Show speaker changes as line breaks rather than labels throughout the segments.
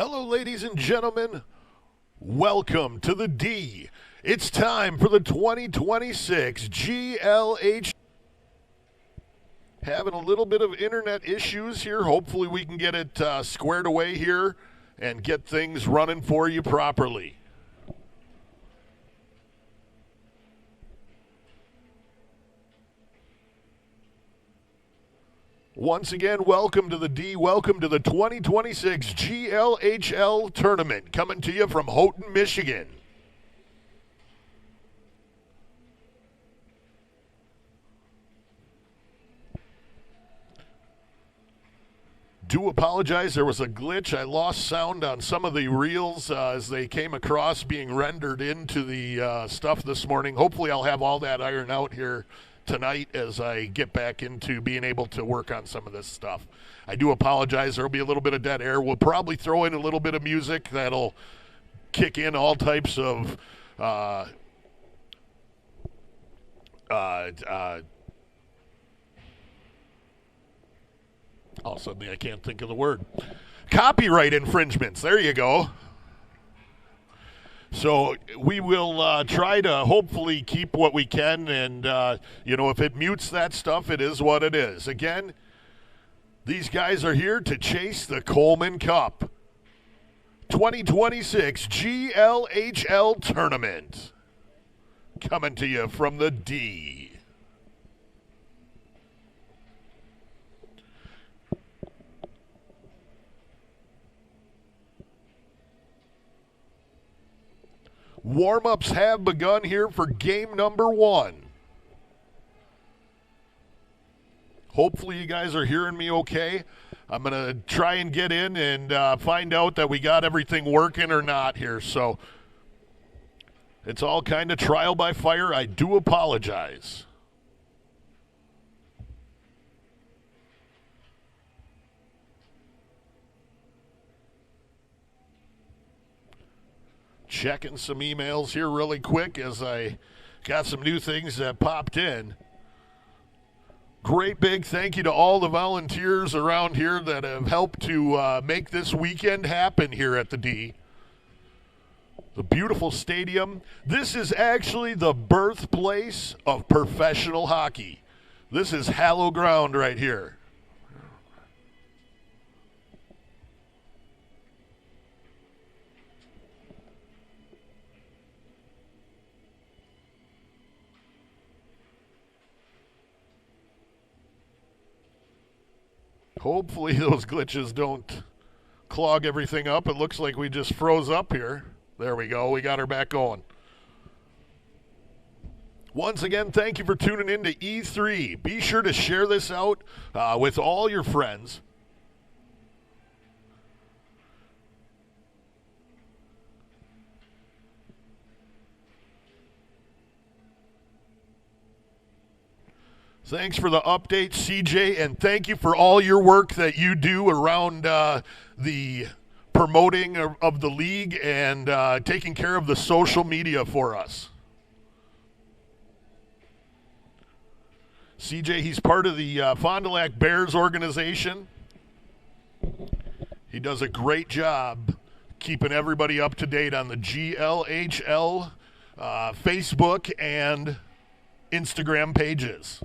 Hello, ladies and gentlemen. Welcome to the D. It's time for the 2026 GLHL. Having a little bit of internet issues here. Hopefully we can get it squared away here and get things running for you properly. Once again, welcome to the D. Welcome to the 2026 GLHL tournament, coming to you from Houghton, Michigan. Do apologize, there was a glitch. I lost sound on some of the reels as they came across being rendered into the stuff this morning. Hopefully I'll have all that ironed out here tonight as I get back into being able to work on some of this stuff. I do apologize. There will be a little bit of dead air. We'll probably throw in a little bit of music that'll kick in all types of all of a sudden I can't think of the word. Copyright infringements. There you go. So we will try to hopefully keep what we can, and, if it mutes that stuff, it is what it is. Again, these guys are here to chase the Coleman Cup 2026 GLHL Tournament. Coming to you from the D. Warm-ups have begun here for game number 1. Hopefully you guys are hearing me okay. I'm going to try and get in and find out that we got everything working or not here. So it's all kind of trial by fire. I do apologize. Checking some emails here really quick as I got some new things that popped in. Great big thank you to all the volunteers around here that have helped to make this weekend happen here at the D. The beautiful stadium. This is actually the birthplace of professional hockey. This is hallowed ground right here. Hopefully those glitches don't clog everything up. It looks like we just froze up here. There we go. We got her back going. Once again, thank you for tuning in to E3. Be sure to share this out with all your friends. Thanks for the update, CJ, and thank you for all your work that you do around the promoting of the league and taking care of the social media for us. CJ, he's part of the Fond du Lac Bears organization. He does a great job keeping everybody up to date on the GLHL Facebook and Instagram pages.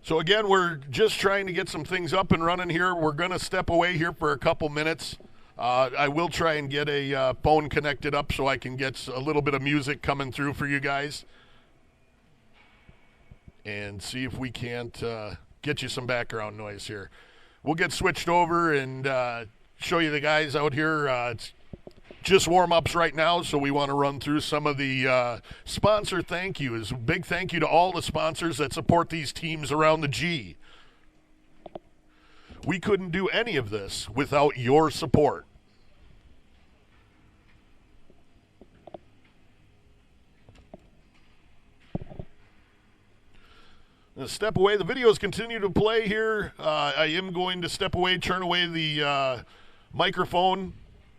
So again, we're just trying to get some things up and running here. We're going to step away here for a couple minutes. I will try and get a phone connected up so I can get a little bit of music coming through for you guys. And see if we can't get you some background noise here. We'll get switched over and show you the guys out here. It's just warm-ups right now, so we want to run through some of the sponsor thank yous. Big thank you to all the sponsors that support these teams around the G. We couldn't do any of this without your support. Now step away. The videos continue to play here. I am going to step away, turn away the microphone.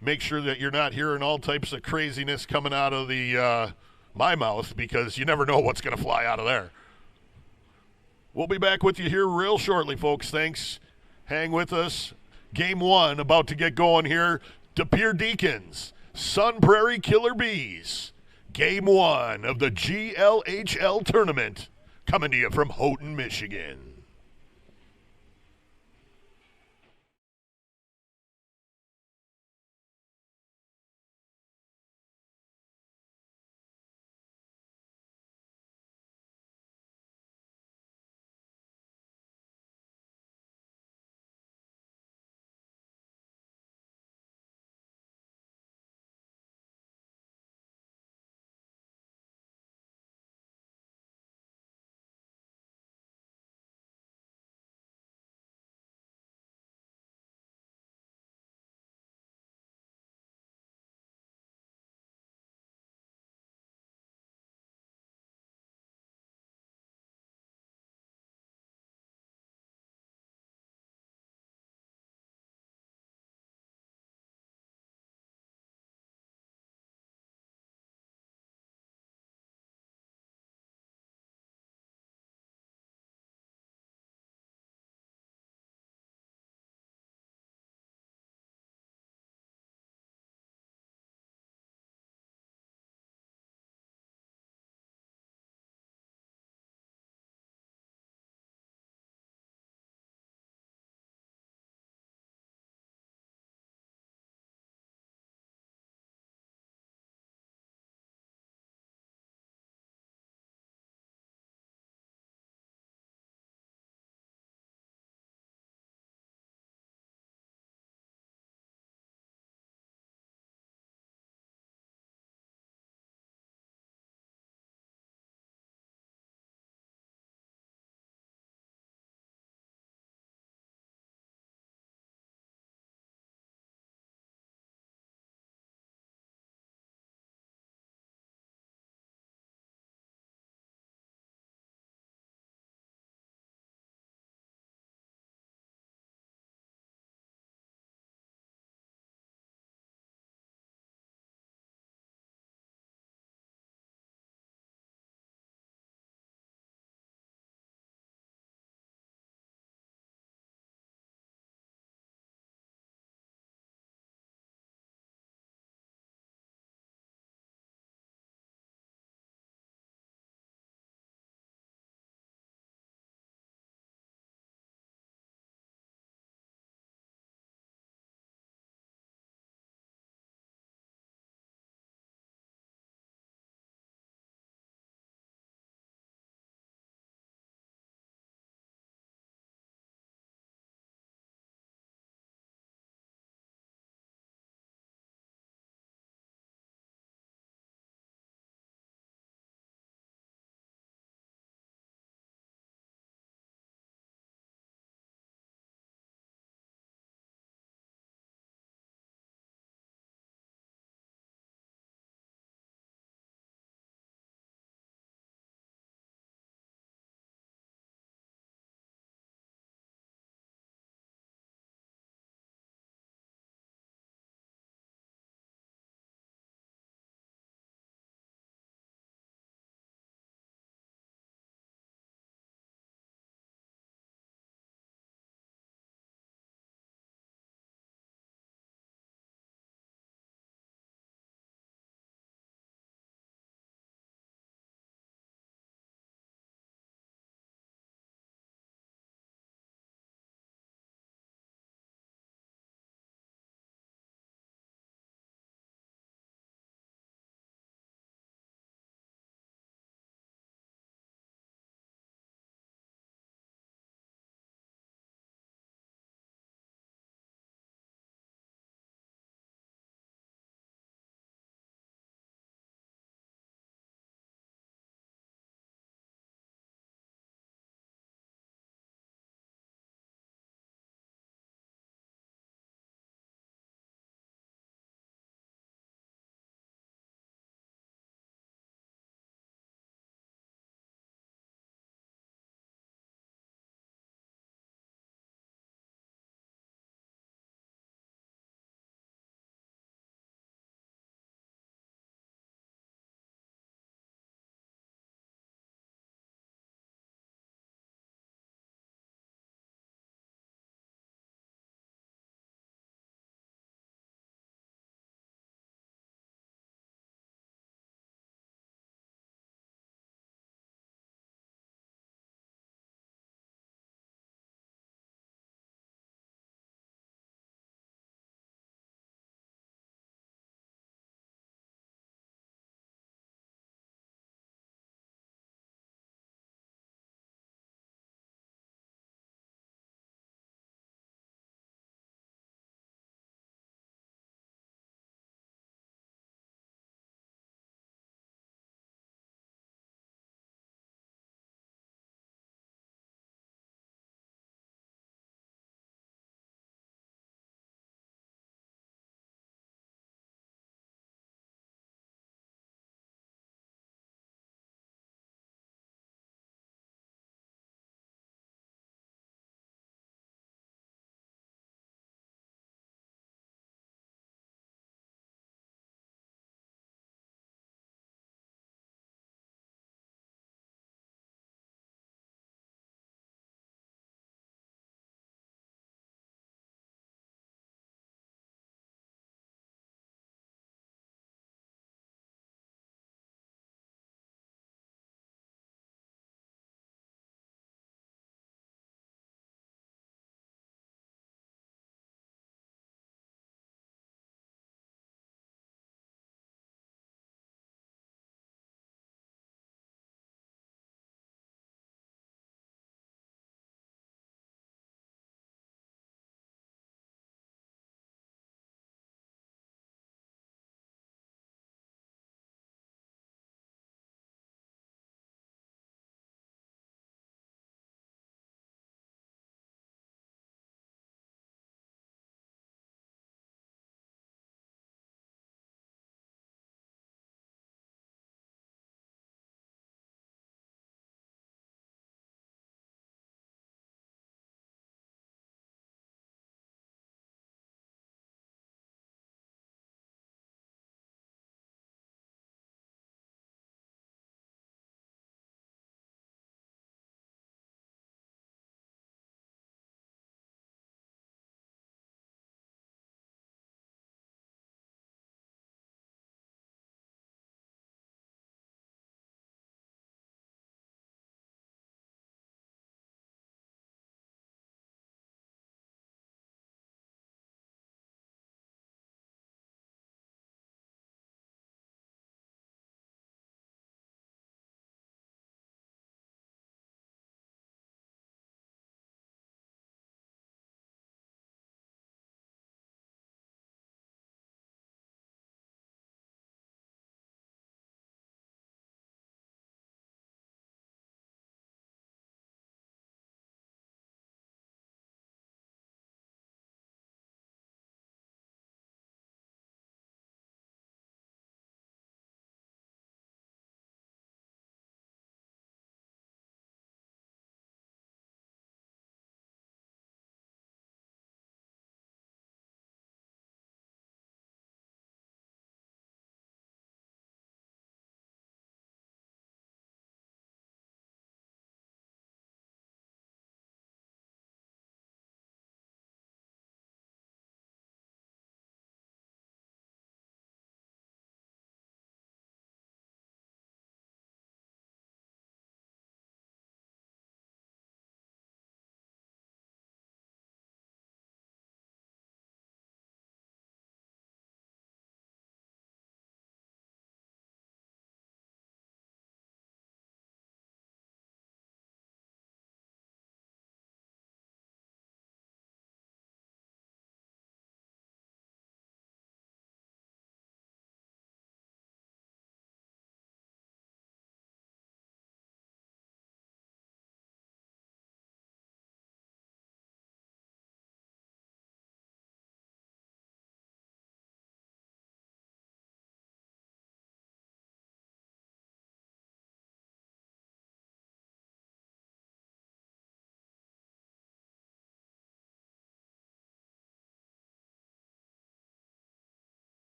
Make sure that you're not hearing all types of craziness coming out of the my mouth, because you never know what's going to fly out of there. We'll be back with you here real shortly, folks. Thanks. Hang with us. Game 1 about to get going here. De Pere Deacons, Sun Prairie Killer Bees. Game 1 of the GLHL tournament coming to you from Houghton, Michigan.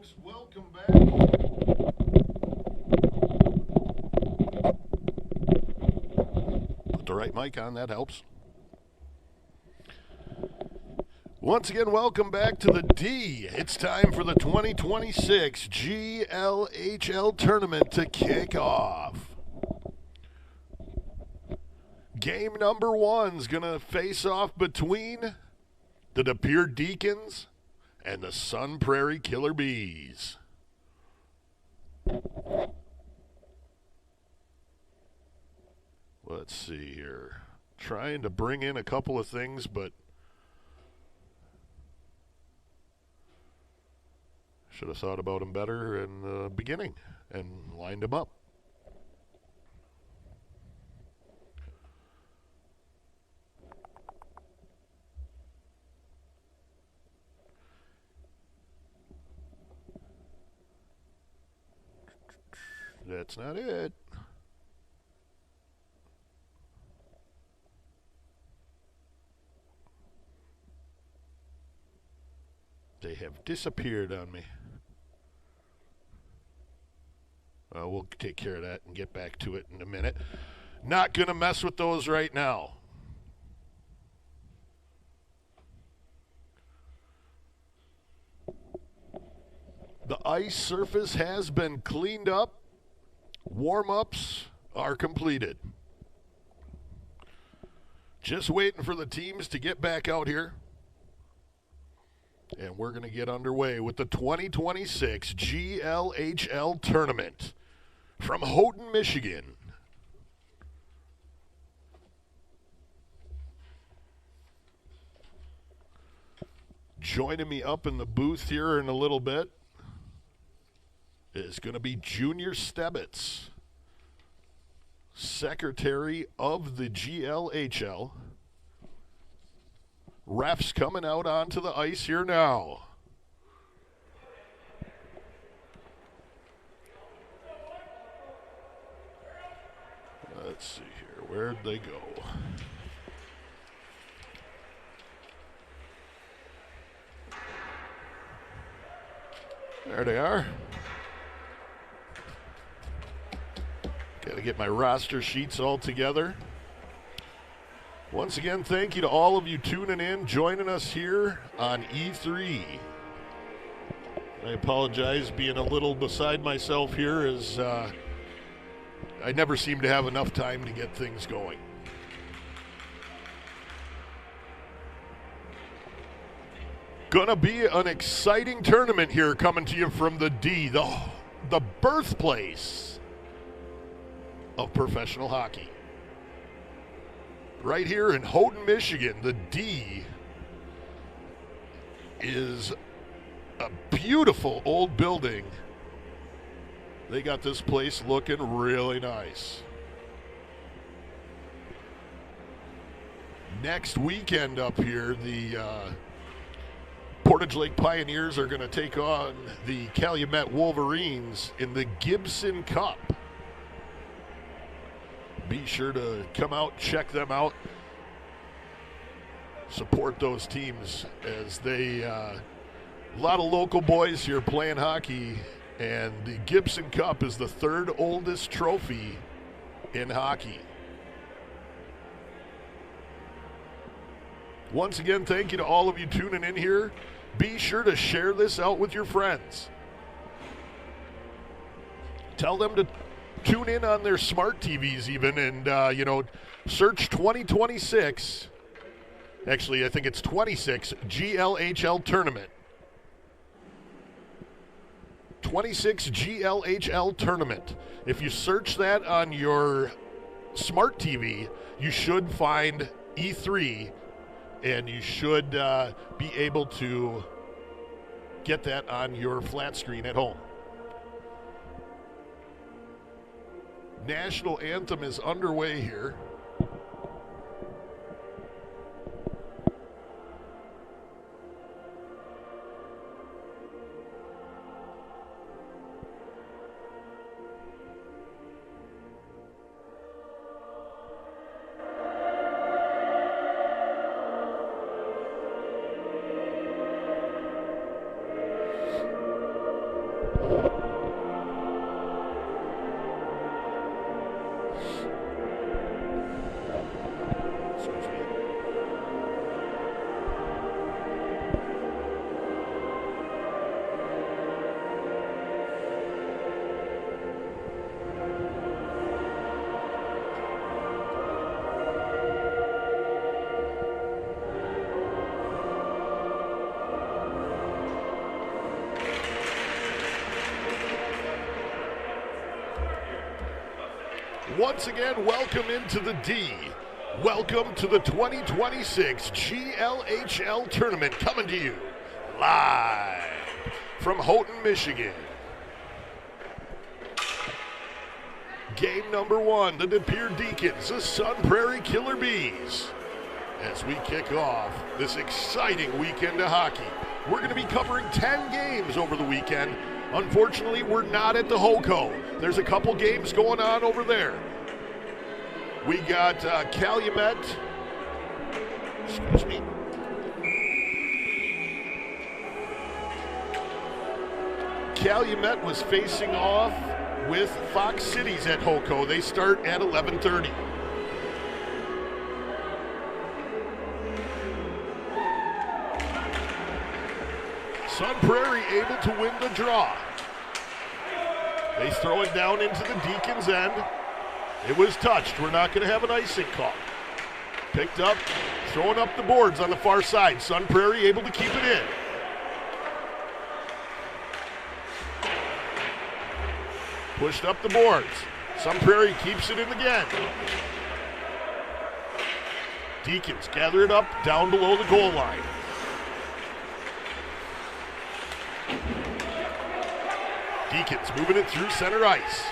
folks. Welcome back. Put the right mic on, that helps. Once again, welcome back to the D. It's time for the 2026 GLHL tournament to kick off. Game number one's going to face off between the De Pere Deacons and the Sun Prairie Killer Bees. Let's see here. Trying to bring in a couple of things, but should have thought about them better in the beginning and lined them up. That's not it. They have disappeared on me. We'll take care of that and get back to it in a minute. Not going to mess with those right now. The ice surface has been cleaned up. Warm-ups are completed. Just waiting for the teams to get back out here. And we're going to get underway with the 2026 GLHL tournament from Houghton, Michigan. Joining me up in the booth here in a little bit is going to be Junior Stebbits, Secretary of the GLHL. Refs coming out onto the ice here now. Let's see here. Where'd they go? There they are. Got to get my roster sheets all together. Once again, thank you to all of you tuning in, joining us here on E3. I apologize being a little beside myself here as I never seem to have enough time to get things going. Gonna be an exciting tournament here coming to you from the D, the birthplace of professional hockey. Right here in Houghton, Michigan, the D is a beautiful old building. They got this place looking really nice. Next weekend up here, the Portage Lake Pioneers are going to take on the Calumet Wolverines in the Gibson Cup. Be sure to come out, check them out, support those teams as they, a lot of local boys here playing hockey, and the Gibson Cup is the third oldest trophy in hockey. Once again, thank you to all of you tuning in here. Be sure to share this out with your friends. Tell them to tune in on their smart TVs even and, search 2026. Actually, I think it's 26 GLHL Tournament. 26 GLHL Tournament. If you search that on your smart TV, you should find E3, and you should be able to get that on your flat screen at home. National anthem is underway here. Once again, welcome into the D. Welcome to the 2026 GLHL tournament, coming to you live from Houghton, Michigan. Game number one, the De Pere Deacons, the Sun Prairie Killer Bees. As we kick off this exciting weekend of hockey, we're going to be covering 10 games over the weekend. Unfortunately, we're not at the HOCO. There's a couple games going on over there. We got Calumet. Excuse me. Calumet was facing off with Fox Cities at HOCO. They start at 11:30. Sun Prairie able to win the draw. They throw it down into the Deacons' end. It was touched. We're not going to have an icing call. Picked up, throwing up the boards on the far side. Sun Prairie able to keep it in. Pushed up the boards. Sun Prairie keeps it in again. Deacons gather it up down below the goal line. Deacons moving it through center ice.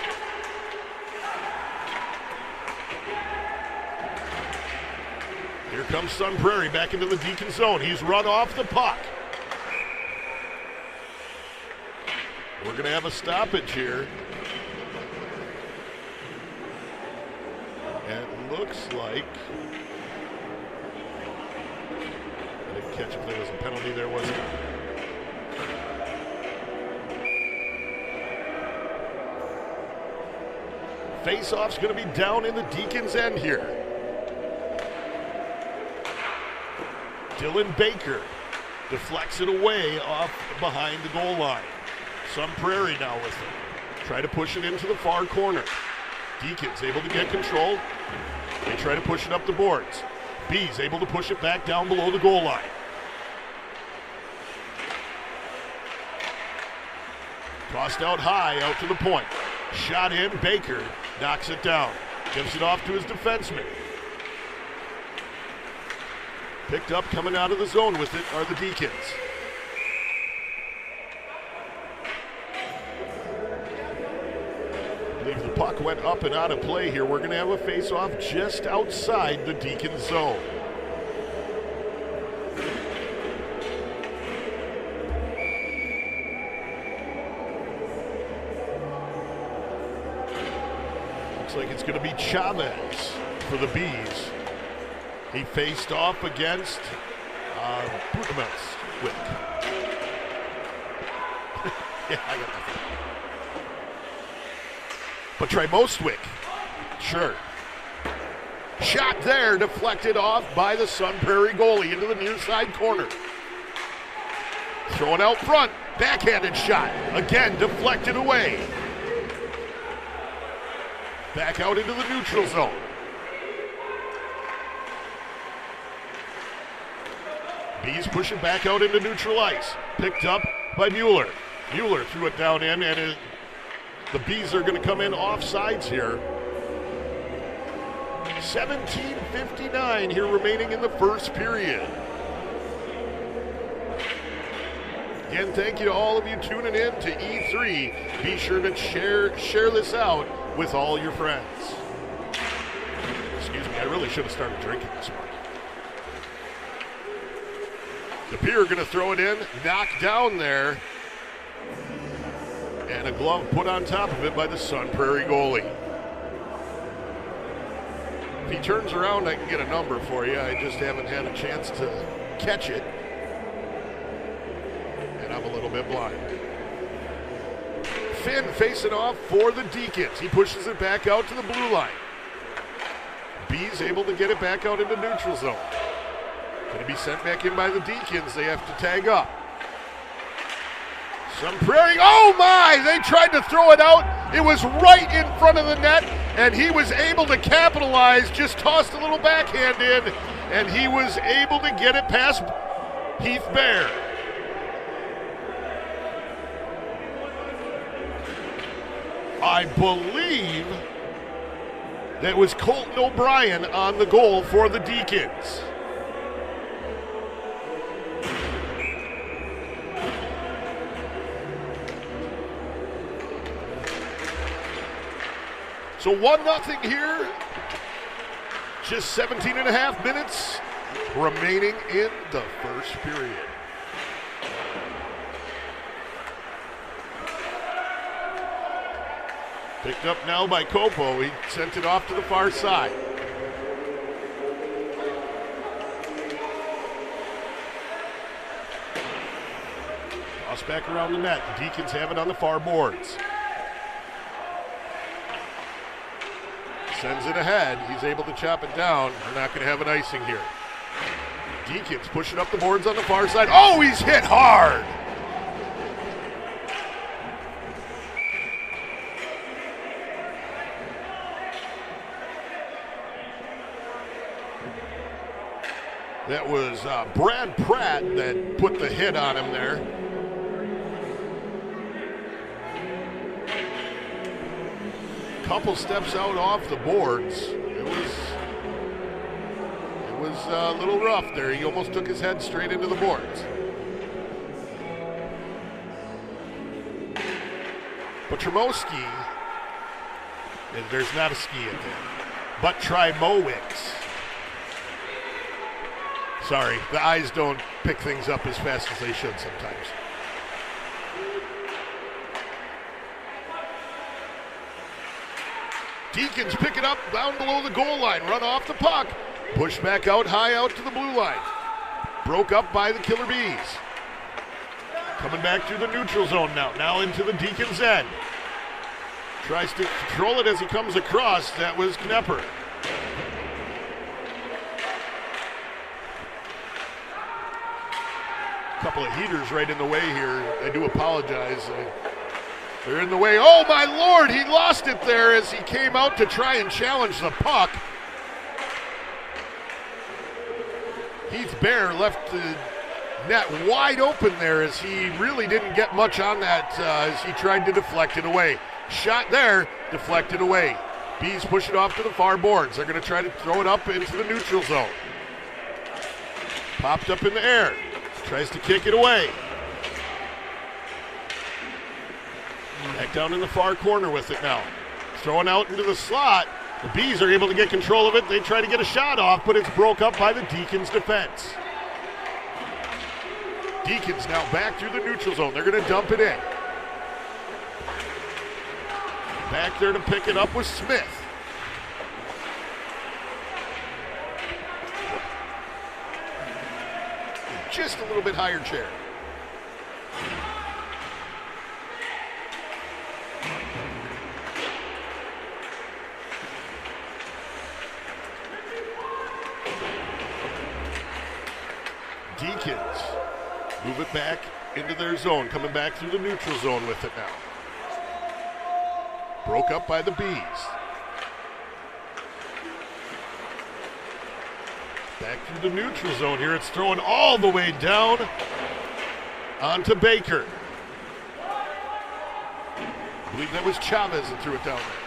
Here comes Sun Prairie back into the Deacon zone. He's run off the puck. We're going to have a stoppage here. And it looks like, I didn't catch if there was a penalty there, wasn't it? Face-off's going to be down in the Deacons' end here. Dylan Baker deflects it away off behind the goal line. Sun Prairie now with it. Try to push it into the far corner. Deacons able to get control. They try to push it up the boards. Bees able to push it back down below the goal line. Tossed out high, out to the point. Shot in, Baker knocks it down. Gives it off to his defenseman. Picked up, coming out of the zone with it are the Deacons. I believe the puck went up and out of play here. We're going to have a face-off just outside the Deacon zone. Looks like it's going to be Chavez for the Bees. He faced off against Budimetswick. Yeah, I got nothing. But try Mostwick. Sure. Shot there, deflected off by the Sun Prairie goalie into the near side corner. Throwing out front, backhanded shot. Again, deflected away. Back out into the neutral zone. Bees pushing back out into neutral ice. Picked up by Mueller. Mueller threw it down in, and the Bees are going to come in off sides here. 17:59 here remaining in the first period. Again, thank you to all of you tuning in to E3. Be sure to share this out with all your friends. Excuse me, I really should have started drinking this morning. De Pere going to throw it in, knocked down there, and a glove put on top of it by the Sun Prairie goalie. If he turns around, I can get a number for you. I just haven't had a chance to catch it, and I'm a little bit blind. Finn facing off for the Deacons. He pushes it back out to the blue line. B's able to get it back out into neutral zone. Going to be sent back in by the Deacons. They have to tag up. Sun Prairie, oh my! They tried to throw it out. It was right in front of the net, and he was able to capitalize, just tossed a little backhand in, and he was able to get it past Heath Bear. I believe that was Colton O'Brien on the goal for the Deacons. So 1-0 here. Just 17 and a half minutes remaining in the first period. Picked up now by Copo. He sent it off to the far side. Toss back around the net. The Deacons have it on the far boards. Sends it ahead. He's able to chop it down. We're not going to have an icing here. Deacons pushing up the boards on the far side. Oh, he's hit hard. That was Brad Pratt that put the hit on him there. Couple steps out off the boards. It was a little rough there. He almost took his head straight into the boards. But Tremowski, there's not a ski at there, but Trymowicz. Sorry, the eyes don't pick things up as fast as they should sometimes. Deacons pick it up down below the goal line, run off the puck, push back out high out to the blue line. Broke up by the Killer Bees. Coming back through the neutral zone now into the Deacons' end. Tries to control it as he comes across. That was Knepper. Couple of heaters right in the way here. I do apologize. They're in the way. Oh, my Lord, he lost it there as he came out to try and challenge the puck. Heath Bear left the net wide open there as he really didn't get much on that as he tried to deflect it away. Shot there, deflected away. Bees push it off to the far boards. They're going to try to throw it up into the neutral zone. Popped up in the air. Tries to kick it away. Back down in the far corner with it now. Throwing out into the slot. The Bees are able to get control of it. They try to get a shot off, but it's broke up by the Deacons' defense. Deacons now back through the neutral zone. They're going to dump it in. Back there to pick it up with Smith. Just a little bit higher chair. Deacons move it back into their zone, coming back through the neutral zone with it now. Broke up by the Bees. Back through the neutral zone here. It's thrown all the way down onto Baker. I believe that was Chavez that threw it down there.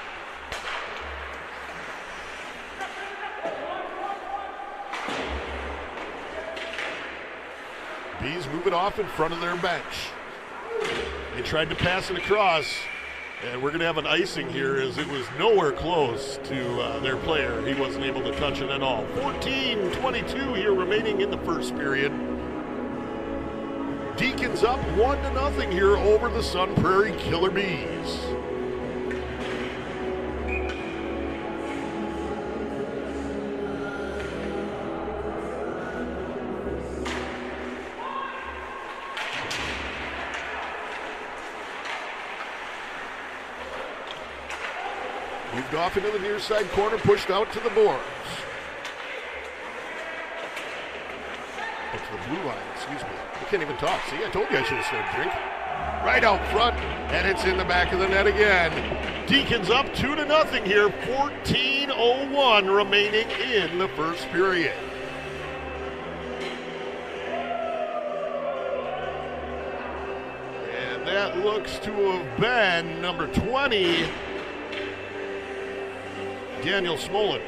Bees move it off in front of their bench. They tried to pass it across, and we're going to have an icing here as it was nowhere close to their player. He wasn't able to touch it at all. 14-22 here remaining in the first period. Deacons up 1-0 here over the Sun Prairie Killer Bees. Moved off into the near side corner, pushed out to the boards. Up to the blue line, excuse me. I can't even talk. See, I told you I should have started drinking. Right out front, and it's in the back of the net again. Deacons up 2-0 here, 14:01 remaining in the first period. And that looks to have been number 20, Daniel Smolin.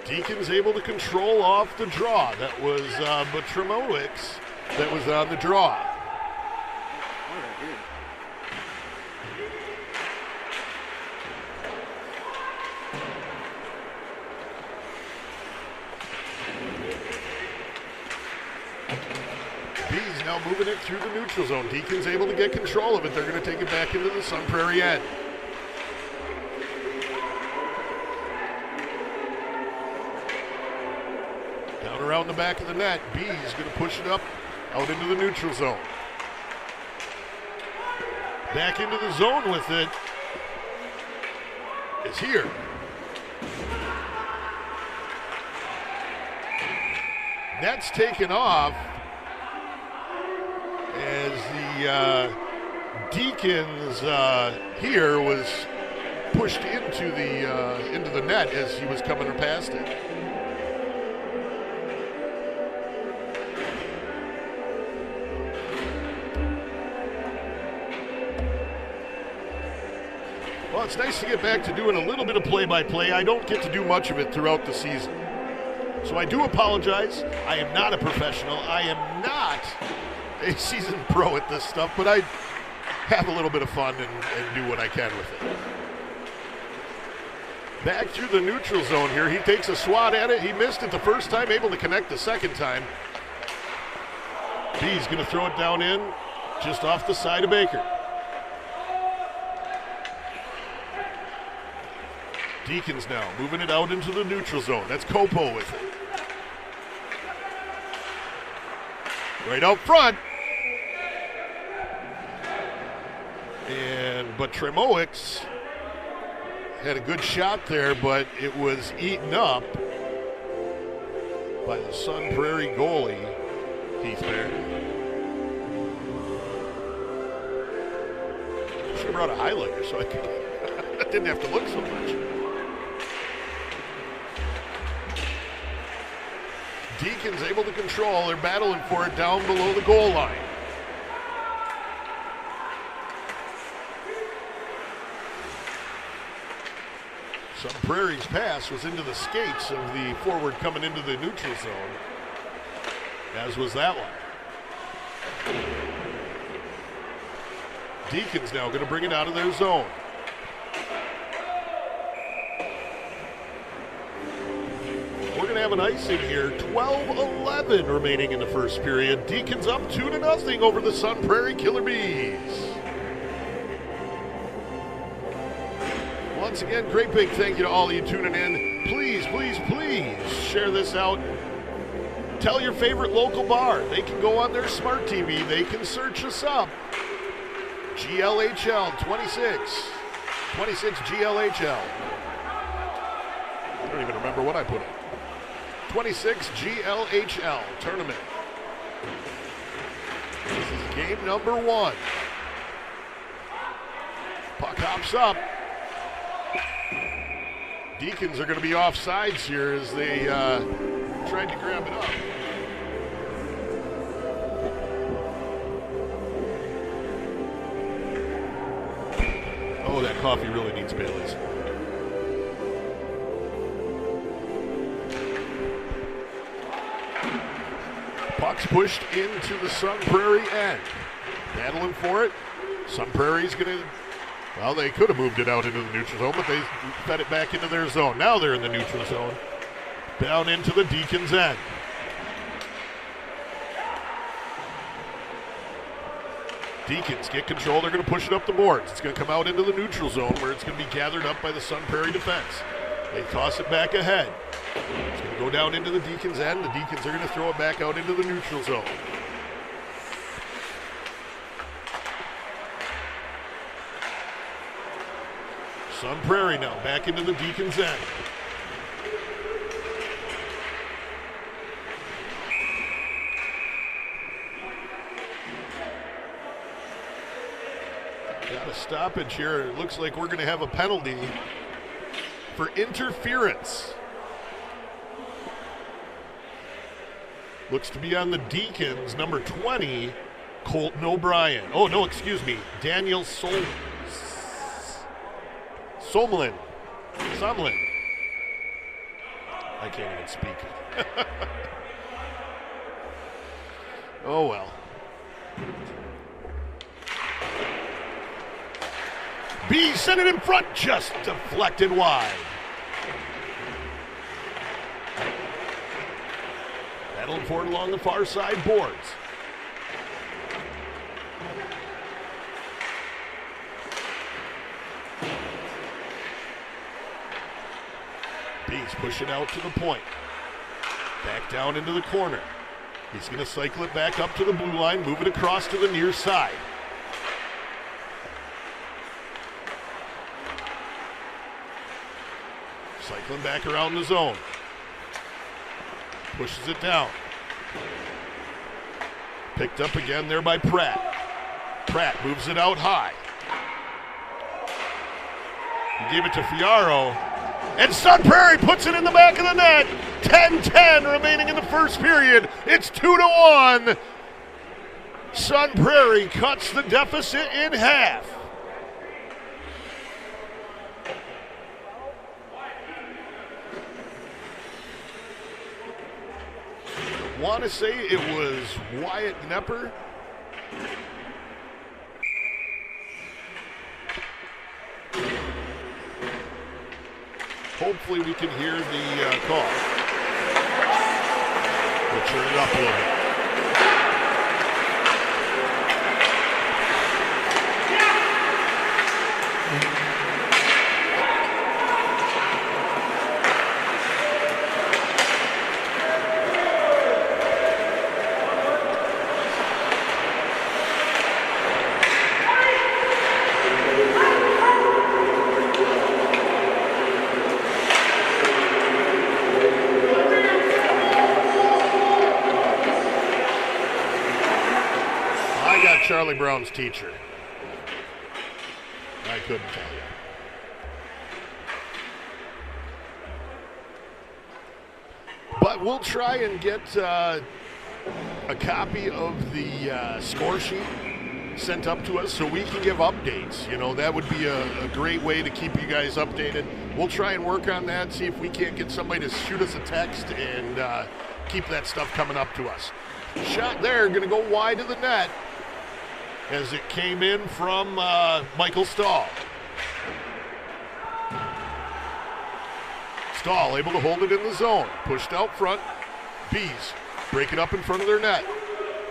Deacons able to control off the draw. That was Tremowicz that was on the draw. Bees now moving it through the neutral zone. Deacons able to get control of it. They're going to take it back into the Sun Prairie end. Around the back of the net, B is going to push it up out into the neutral zone. Back into the zone with it is here. Net's taken off as the Deacons here was pushed into the net as he was coming past it. Well, it's nice to get back to doing a little bit of play-by-play. I don't get to do much of it throughout the season. So I do apologize. I am not a professional. I am not a seasoned pro at this stuff, but I have a little bit of fun and do what I can with it. Back through the neutral zone here. He takes a swat at it. He missed it the first time, able to connect the second time. B's going to throw it down in just off the side of Baker. Deacons now moving it out into the neutral zone. That's Kopo with it. Right out front. But Tremowicz had a good shot there, but it was eaten up by the Sun Prairie goalie, Heath Bear. Should have brought a highlighter so I didn't have to look so much. Deacons able to control. They're battling for it down below the goal line. Sun Prairie's pass was into the skates of the forward coming into the neutral zone, as was that one. Deacons now going to bring it out of their zone. We're going to have an icing here. 12-11 remaining in the first period. Deacons up 2-0 over the Sun Prairie Killer Bees. Once again, great big thank you to all of you tuning in. Please, please, please share this out. Tell your favorite local bar. They can go on their smart TV. They can search us up. GLHL 26 GLHL. I don't even remember what I put in. 26 GLHL tournament. This is game number 1. Puck hops up. Deacons are going to be off sides here as they tried to grab it up. Oh, that coffee really needs Bailey's. Puck's pushed into the Sun Prairie end. Battling for it. Sun Prairie's going to, well, they could have moved it out into the neutral zone, but they fed it back into their zone. Now they're in the neutral zone. Down into the Deacons end. Deacons get control. They're going to push it up the boards. It's going to come out into the neutral zone where it's going to be gathered up by the Sun Prairie defense. They toss it back ahead. It's going to go down into the Deacons' end. The Deacons are going to throw it back out into the neutral zone. Sun Prairie now back into the Deacons' end. Got a stoppage here. It looks like we're going to have a penalty for interference. Looks to be on the Deacons, number 20, Colton O'Brien. Oh, no, excuse me, Daniel Somlin. I can't even speak. Oh, well. B sent it in front, just deflected wide. Battling for it along the far side boards. B's pushing out to the point. Back down into the corner. He's going to cycle it back up to the blue line, move it across to the near side. Cycling back around the zone. Pushes it down. Picked up again there by Pratt. Pratt moves it out high. He gave it to Fiaro. And Sun Prairie puts it in the back of the net. 10-10 remaining in the first period. It's 2-1. Sun Prairie cuts the deficit in half. I want to say it was Wyatt Knepper. Hopefully we can hear the call. We'll turn it up a little bit. Charlie Brown's teacher. I couldn't tell you. But we'll try and get a copy of the score sheet sent up to us so we can give updates. You know, that would be a great way to keep you guys updated. We'll try and work on that, see if we can't get somebody to shoot us a text and keep that stuff coming up to us. Shot there, going to go wide of the net, as it came in from Michael Stahl. Stahl able to hold it in the zone. Pushed out front. Bees break it up in front of their net.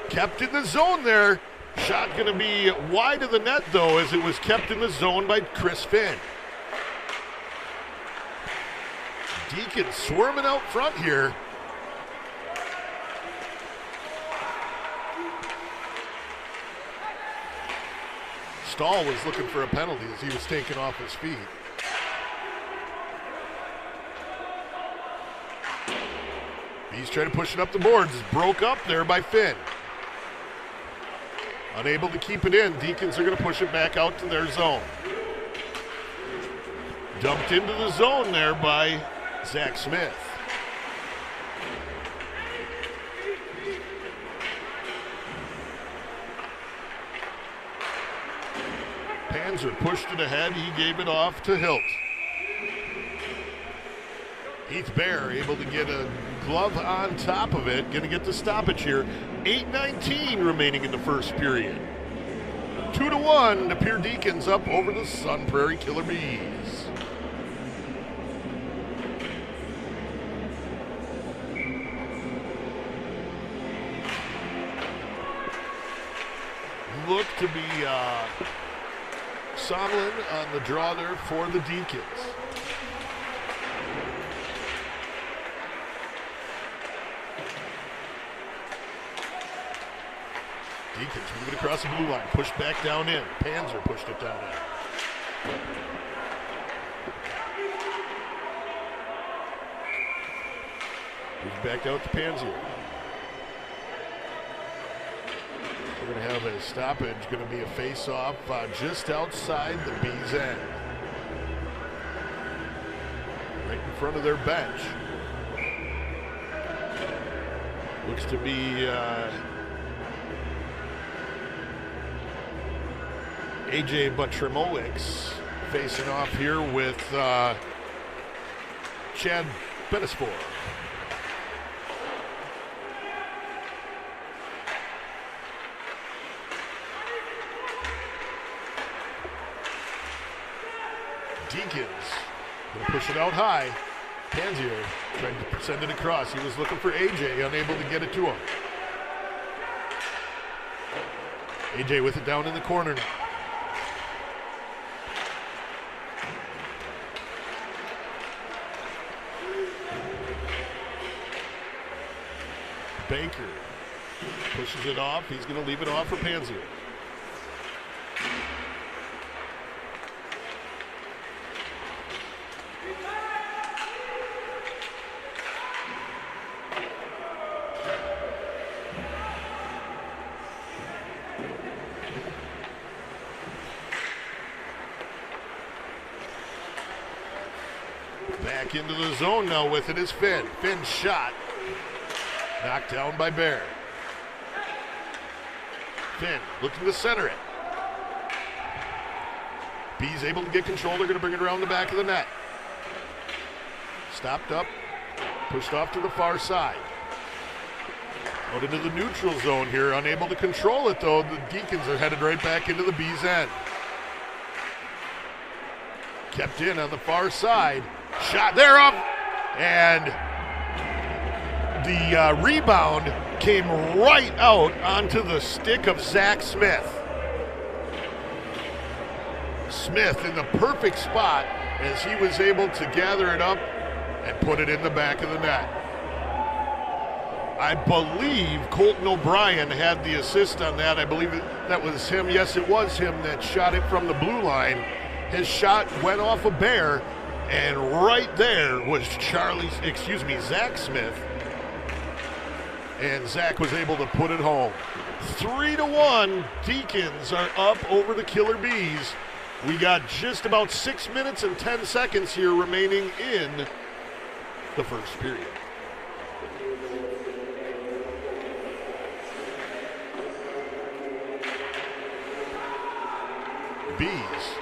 Kept in the zone there. Shot going to be wide of the net, though, as it was kept in the zone by Chris Finn. Deacon swarming out front here. Stahl was looking for a penalty as he was taken off his feet. He's trying to push it up the boards. It's broke up there by Finn. Unable to keep it in. Deacons are going to push it back out to their zone. Dumped into the zone there by Zach Smith. Panzer pushed it ahead. He gave it off to Hilt. Heath Bear able to get a glove on top of it. Going to get the stoppage here. 8:19 remaining in the first period. 2-1 to Pierre Deacons up over the Sun Prairie Killer Bees. Look to be Somlin on the draw there for the Deacons. Deacons moving across the blue line, pushed back down in. Panzer pushed it down in. Moves back out to Panzer. We're going to have a stoppage, going to be a face-off just outside the B's end. Right in front of their bench. Looks to be AJ Butrimowicz facing off here with Chad Benesfor. Deacons going to push it out high. Panzier trying to send it across. He was looking for AJ, unable to get it to him. AJ with it down in the corner now. Baker pushes it off. He's going to leave it off for Panzier. Back into the zone now with it is Finn. Finn's shot. Knocked down by Bear. Finn looking to center it. B's able to get control. They're going to bring it around the back of the net. Stopped up. Pushed off to the far side. Out into the neutral zone here. Unable to control it though. The Deacons are headed right back into the B's end. Kept in on the far side. Shot there up. And the rebound came right out onto the stick of Zach Smith. Smith in the perfect spot as he was able to gather it up and put it in the back of the net. I believe Colton O'Brien had the assist on that. I believe that was him. Yes, it was him that shot it from the blue line. His shot went off a Bear, and right there was Zach Smith. And Zach was able to put it home. 3-1, Deacons are up over the Killer Bees. We got just about 6 minutes and 10 seconds here remaining in the first period. Bees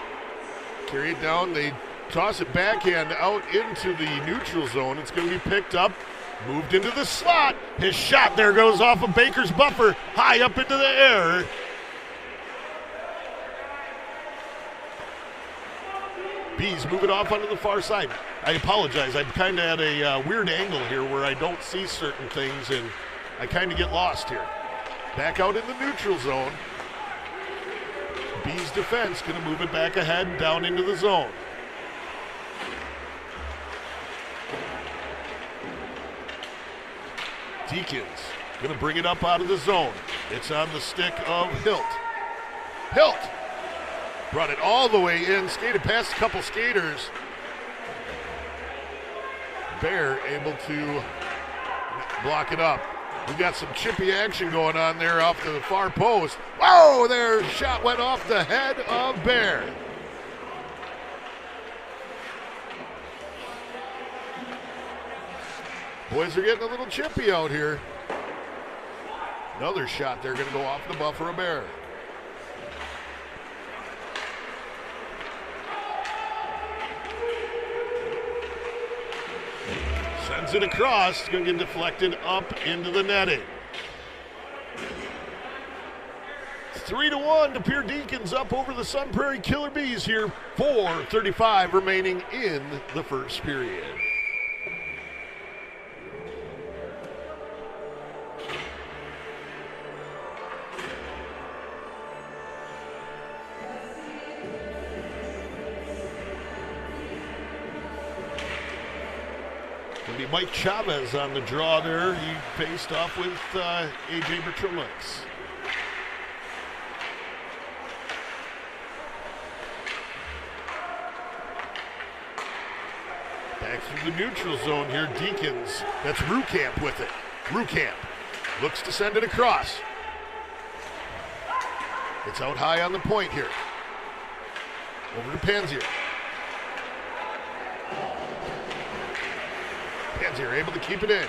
carry it down. They toss it backhand out into the neutral zone. It's going to be picked up. Moved into the slot. His shot there goes off of Baker's buffer, high up into the air. Bees move it off onto the far side. I apologize. I'm kind of at a weird angle here where I don't see certain things, and I kind of get lost here. Back out in the neutral zone. Bees defense going to move it back ahead down into the zone. Deacons going to bring it up out of the zone. It's on the stick of Hilt. Hilt brought it all the way in, skated past a couple skaters. Bear able to block it up. We got some chippy action going on there off to the far post. Whoa, their shot went off the head of Bear. Boys are getting a little chippy out here. Another shot there going to go off the buffer of Bear. Sends it across. It's going to get deflected up into the netting. 3-1 to Pierre Deacons up over the Sun Prairie Killer Bees here. 4:35 remaining in the first period. Going to be Mike Chavez on the draw there. He faced off with AJ Bertrumix. Back through the neutral zone here, Deacons. That's Rukamp with it. Rukamp looks to send it across. It's out high on the point here. Over to Panzier. Panzier able to keep it in.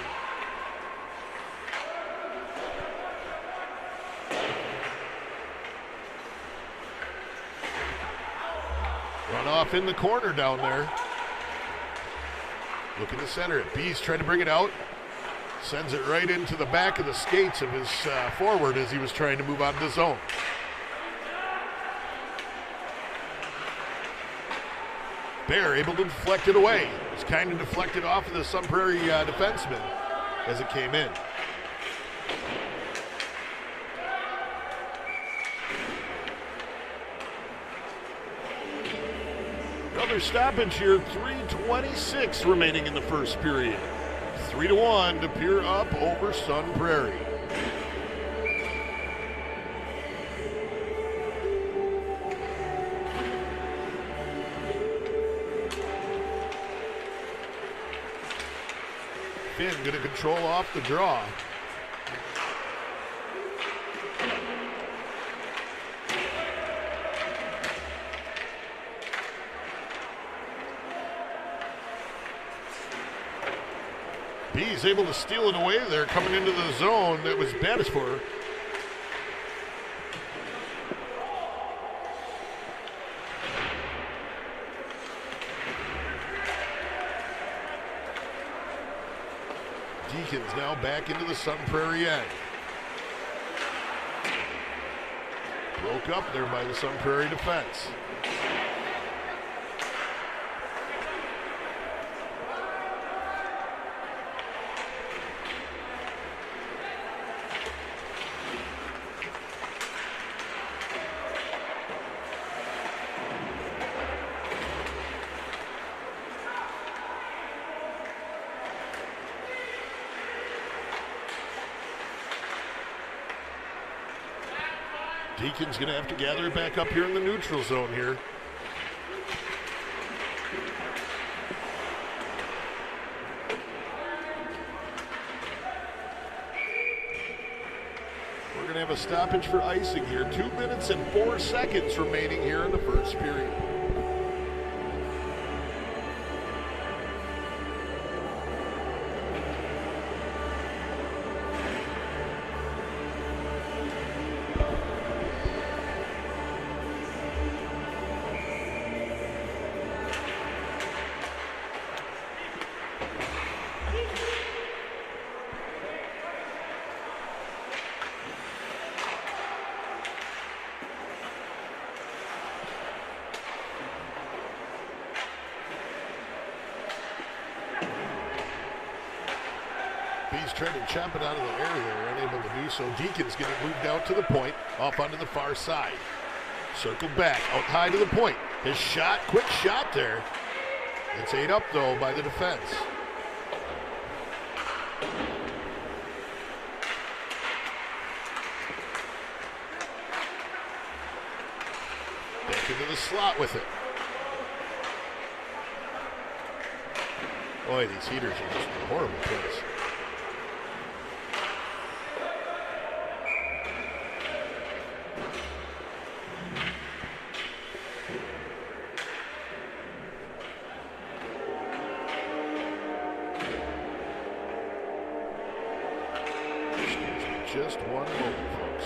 Run off in the corner down there. Looking to center it. Bees trying to bring it out. Sends it right into the back of the skates of his forward as he was trying to move out of the zone. Bear able to deflect it away. It's kind of deflected off of the Sun Prairie defenseman as it came in. Another stoppage here, 3:26 remaining in the first period. 3-1 to Pier up over Sun Prairie. Finn going to control off the draw. Bees able to steal it away there, coming into the zone that was Banisfor. Deacons now back into the Sun Prairie end. Broke up there by the Sun Prairie defense. Deacon's going to have to gather it back up here in the neutral zone here. We're going to have a stoppage for icing here. 2 minutes and 4 seconds remaining here in the first period. Bees trying to chop it out of the air there, unable to do so. Deacon's getting moved out to the point, off onto the far side. Circled back, out high to the point. His shot, quick shot there. It's ate up though by the defense. Back into the slot with it. Boy, these heaters are just a horrible place. Just one moment, folks.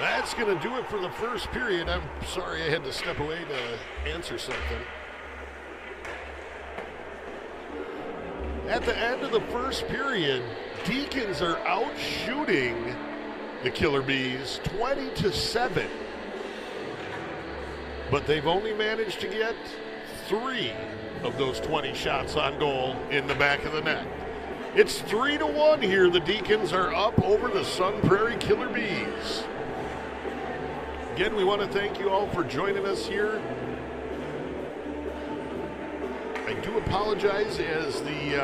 That's going to do it for the first period. I'm sorry I had to step away to answer something. At the end of the first period, Deacons are out shooting the Killer Bees 20-7. But they've only managed to get 3 of those 20 shots on goal in the back of the net. It's 3-1 here. The Deacons are up over the Sun Prairie Killer Bees. Again, we want to thank you all for joining us here. I do apologize as the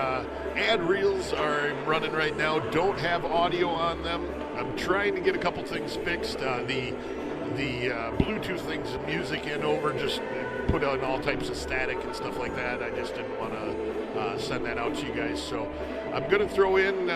ad reels are running right now, don't have audio on them. I'm trying to get a couple things fixed. The Bluetooth things, music in over, just put on all types of static and stuff like that. I just didn't want to send that out to you guys. So I'm going to throw in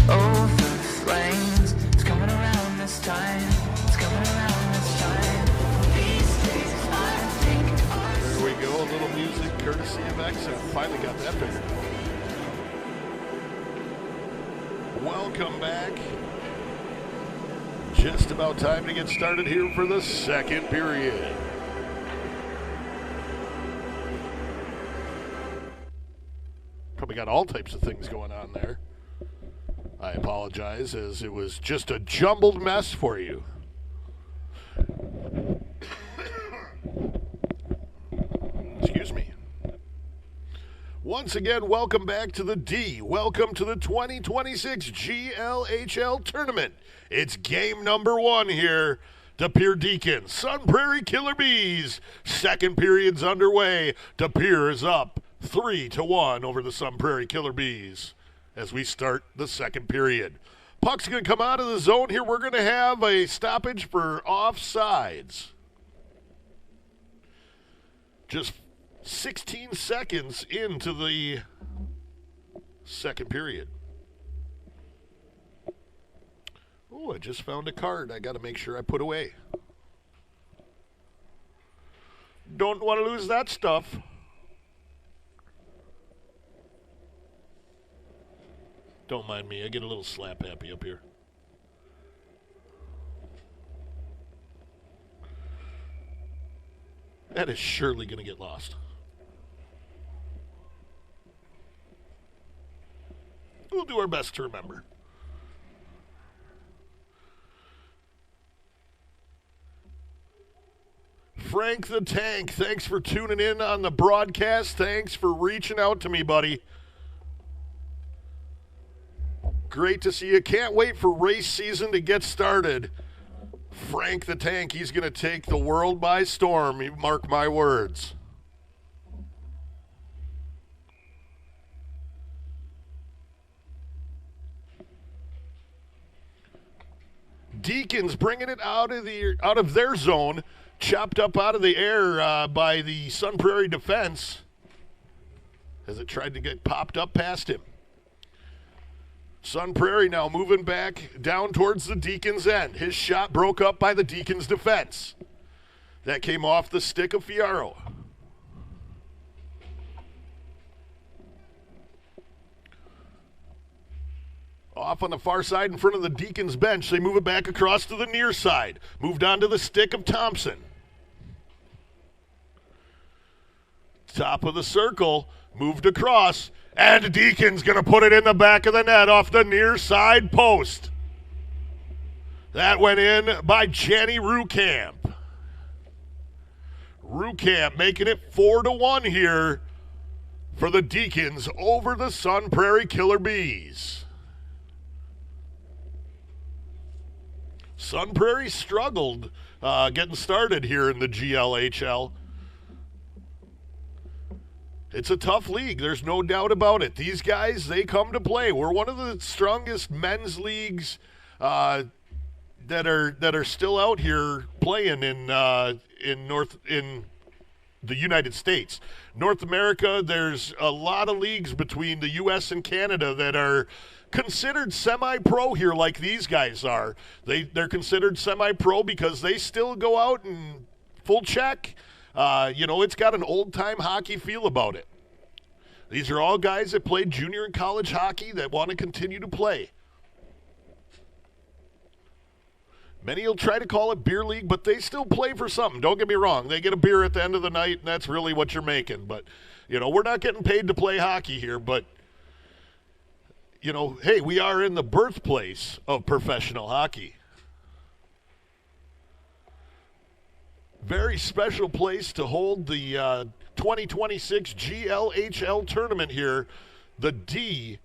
over flames. It's coming around this time. It's coming around this time. These days I think are.
There we go, a little music courtesy of X. I finally got that figured out. Welcome back. Just about time to get started here for the second period. Probably got all types of things going on there. I apologize, as it was just a jumbled mess for you. Excuse me. Once again, welcome back to the D. Welcome to the 2026 GLHL tournament. It's game number 1 here. De Pere Deacons, Sun Prairie Killer Bees. Second period's underway. De Pere is up 3-1 over the Sun Prairie Killer Bees as we start the second period. Puck's going to come out of the zone here. We're going to have a stoppage for offsides. Just 16 seconds into the second period. Oh, I just found a card I got to make sure I put away. Don't want to lose that stuff. Don't mind me. I get a little slap happy up here. That is surely going to get lost. We'll do our best to remember. Frank the Tank, thanks for tuning in on the broadcast. Thanks for reaching out to me, buddy. Great to see you. Can't wait for race season to get started. Frank the Tank, he's going to take the world by storm. Mark my words. Deacons bringing it out of their zone, chopped up out of the air by the Sun Prairie defense as it tried to get popped up past him. Sun Prairie now moving back down towards the Deacons' end. His shot broke up by the Deacons' defense. That came off the stick of Fierro. Off on the far side in front of the Deacons' bench. They move it back across to the near side. Moved on to the stick of Thompson. Top of the circle. Moved across. And Deacon's going to put it in the back of the net off the near side post. That went in by Jenny Rukamp. Rukamp making it 4-1 here for the Deacons over the Sun Prairie Killer Bees. Sun Prairie struggled getting started here in the GLHL. It's a tough league. There's no doubt about it. These guys, they come to play. We're one of the strongest men's leagues that are still out here playing in the United States. North America, there's a lot of leagues between the U.S. and Canada that are considered semi-pro here like these guys are. They're considered semi-pro because they still go out and full check. It's got an old-time hockey feel about it. These are all guys that played junior and college hockey that want to continue to play. Many will try to call it beer league, but they still play for something. Don't get me wrong. They get a beer at the end of the night, and that's really what you're making. But, we're not getting paid to play hockey here, but, hey, we are in the birthplace of professional hockey. Very special place to hold the 2026 GLHL tournament here. The D,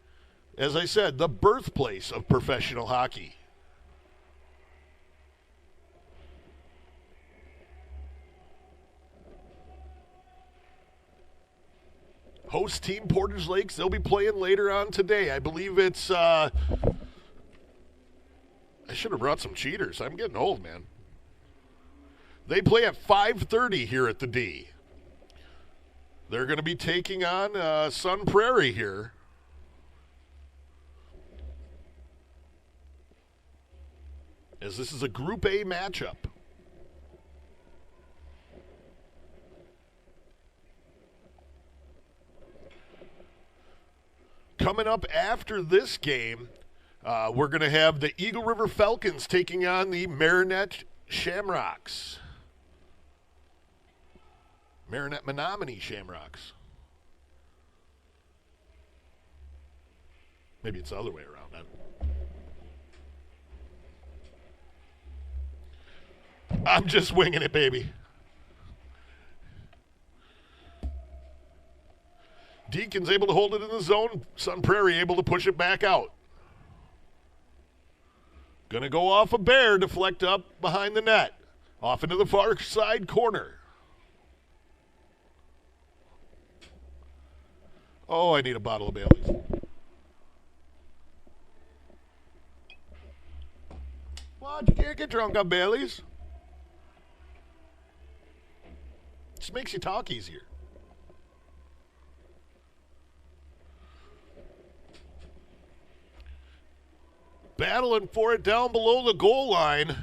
as I said, the birthplace of professional hockey. Host team Portage Lakes, they'll be playing later on today. I believe it's, I should have brought some cheaters. I'm getting old, man. They play at 5:30 here at the D. They're going to be taking on Sun Prairie here. as this is a Group A matchup. Coming up after this game, we're going to have the Eagle River Falcons taking on the Marinette Shamrocks. Marinette Menominee Shamrocks. Maybe it's the other way around then. I'm just winging it, baby. Deacon's able to hold it in the zone. Sun Prairie able to push it back out. Going to go off a bear, deflect up behind the net. Off into the far side corner. Oh, I need a bottle of Bailey's. What? You can't get drunk on Bailey's. Just makes you talk easier. Battling for it down below the goal line.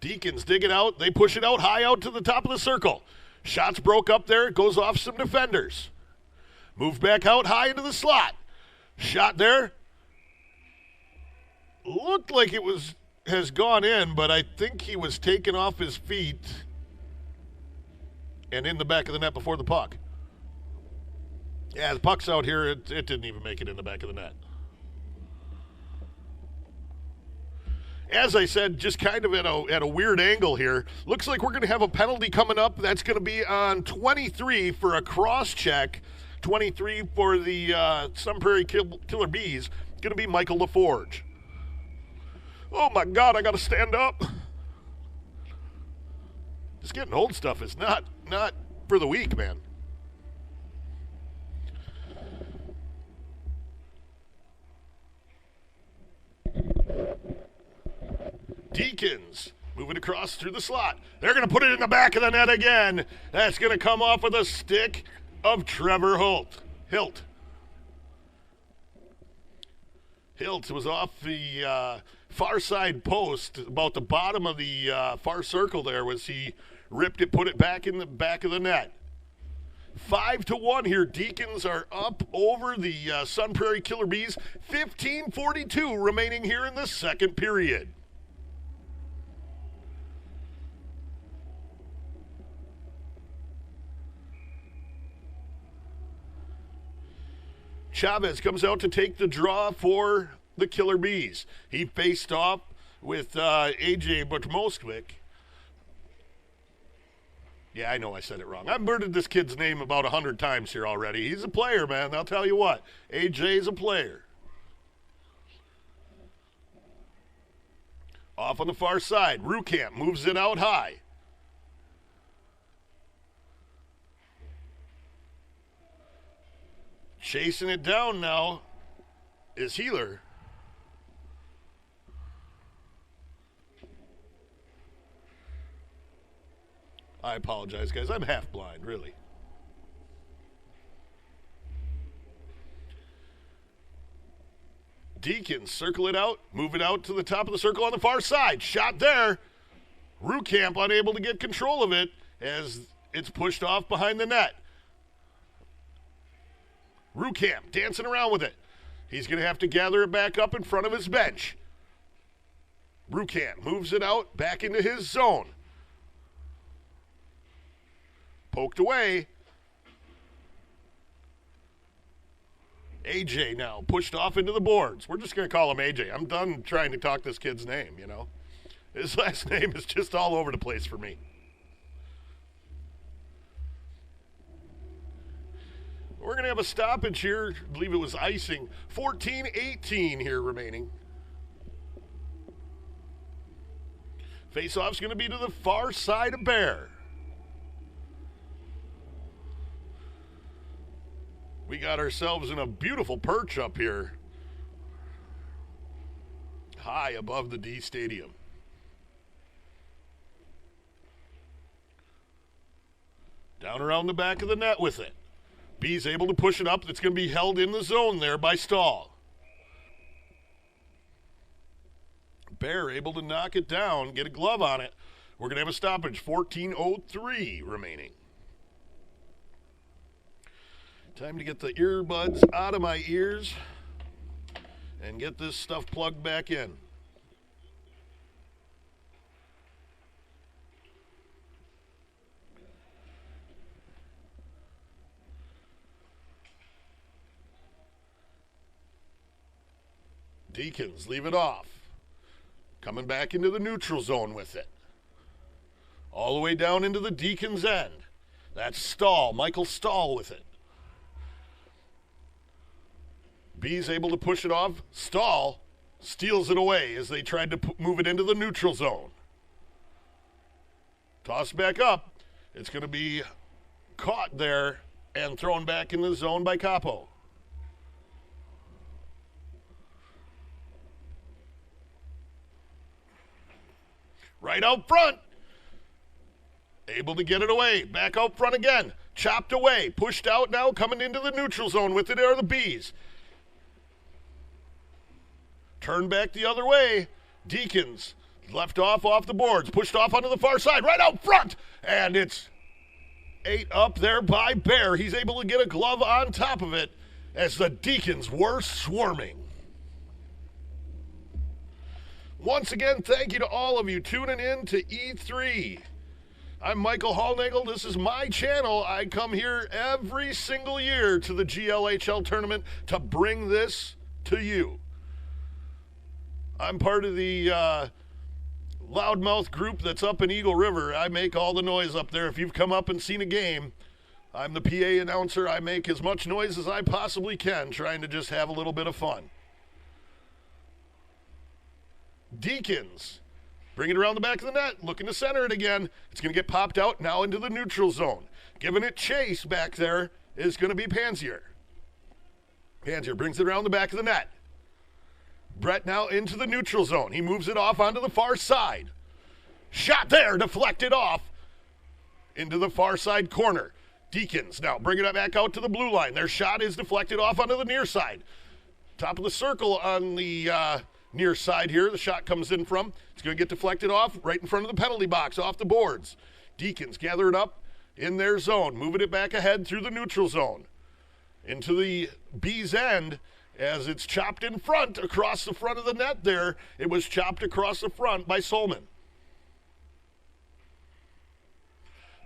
Deacons dig it out. They push it out high out to the top of the circle. Shots broke up there. It goes off some defenders. Moved back out high into the slot. Shot there. Looked like it has gone in, but I think he was taken off his feet and in the back of the net before the puck. Yeah, the puck's out here. It didn't even make it in the back of the net. As I said, just kind of at a weird angle here. Looks like we're going to have a penalty coming up. That's going to be on 23 for a cross check. 23 for the Sun Prairie Killer Bees. Going to be Michael LaForge. Oh my God, I got to stand up. Just getting old stuff is not for the weak, man. Deacons moving across through the slot. They're going to put it in the back of the net again. That's going to come off with a stick of Trevor Hilt. Hilt was off the far side post, about the bottom of the far circle there, was he ripped it, put it back in the back of the net. 5-1 here. Deacons are up over the Sun Prairie Killer Bees. 15:42 remaining here in the second period. Chavez comes out to take the draw for the Killer Bees. He faced off with AJ Butmoskvik. Yeah, I know I said it wrong. I've murdered this kid's name about 100 times here already. He's a player, man. I'll tell you what. AJ's a player. Off on the far side. Rukamp moves it out high. Chasing it down now is Healer. I apologize, guys. I'm half blind, really. Deacons circle it out, move it out to the top of the circle on the far side. Shot there. Rukamp unable to get control of it as it's pushed off behind the net. Rukamp dancing around with it. He's going to have to gather it back up in front of his bench. Rukamp moves it out back into his zone. Poked away. AJ now pushed off into the boards. We're just going to call him AJ. I'm done trying to talk this kid's name, you know. His last name is just all over the place for me. We're going to have a stoppage here. I believe it was icing. 14-18 here remaining. Face-off's going to be to the far side of Bear. We got ourselves in a beautiful perch up here, high above the D Stadium. Down around the back of the net with it. B's able to push it up. It's going to be held in the zone there by Stahl. Bear able to knock it down, get a glove on it. We're going to have a stoppage, 14:03 remaining. Time to get the earbuds out of my ears and get this stuff plugged back in. Deacons leave it off. Coming back into the neutral zone with it. All the way down into the Deacons' end. That's Stahl, Michael Stahl with it. B's able to push it off. Stahl steals it away as they tried to move it into the neutral zone. Tossed back up. It's going to be caught there and thrown back in the zone by Capo. Right out front. Able to get it away. Back out front again. Chopped away. Pushed out now. Coming into the neutral zone with it are the Bees. Turned back the other way. Deacons left off the boards. Pushed off onto the far side. Right out front. And it's ate up there by Bear. He's able to get a glove on top of it as the Deacons were swarming. Once again, thank you to all of you tuning in to E3. I'm Michael Hallnagel. This is my channel. I come here every single year to the GLHL tournament to bring this to you. I'm part of the loudmouth group that's up in Eagle River. I make all the noise up there. If you've come up and seen a game, I'm the PA announcer. I make as much noise as I possibly can, trying to just have a little bit of fun. Deacons bring it around the back of the net, looking to center it again. It's going to get popped out now into the neutral zone. Giving it chase back there is going to be Pansier. Pansier brings it around the back of the net. Brett now into the neutral zone. He moves it off onto the far side. Shot there, deflected off into the far side corner. Deacons now bring it back out to the blue line. Their shot is deflected off onto the near side. Top of the circle on the near side here, the shot comes in from. It's going to get deflected off right in front of the penalty box, off the boards. Deacons gather it up in their zone, moving it back ahead through the neutral zone. Into the B's end as it's chopped in front across the front of the net there. It was chopped across the front by Solman.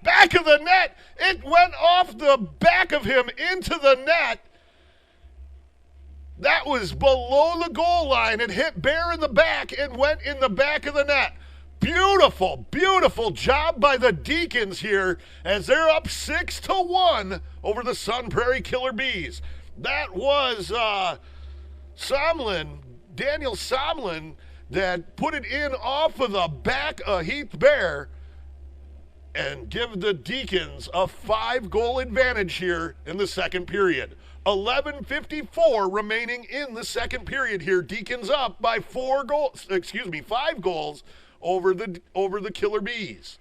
Back of the net. It went off the back of him into the net. That was below the goal line. It hit Bear in the back and went in the back of the net. Beautiful, beautiful job by the Deacons here as they're up 6-1 over the Sun Prairie Killer Bees. That was Daniel Somlin, that put it in off of the back of Heath Bear and give the Deacons a 5-goal advantage here in the second period. 11:54 remaining in the second period here. Deacons up by 5 goals over the Killer Bees.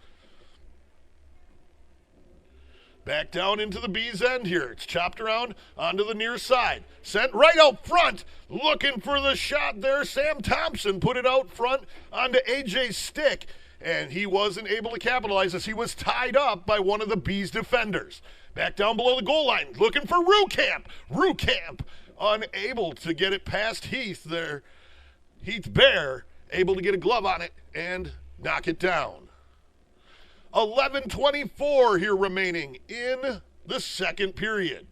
Back down into the Bees end here. It's chopped around onto the near side. Sent right out front. Looking for the shot there. Sam Thompson put it out front onto AJ's stick. And he wasn't able to capitalize as he was tied up by one of the Bees defenders. Back down below the goal line. Looking for Rukamp. Rukamp unable to get it past Heath there. Heath Bear able to get a glove on it and knock it down. 11:24 here remaining in the second period.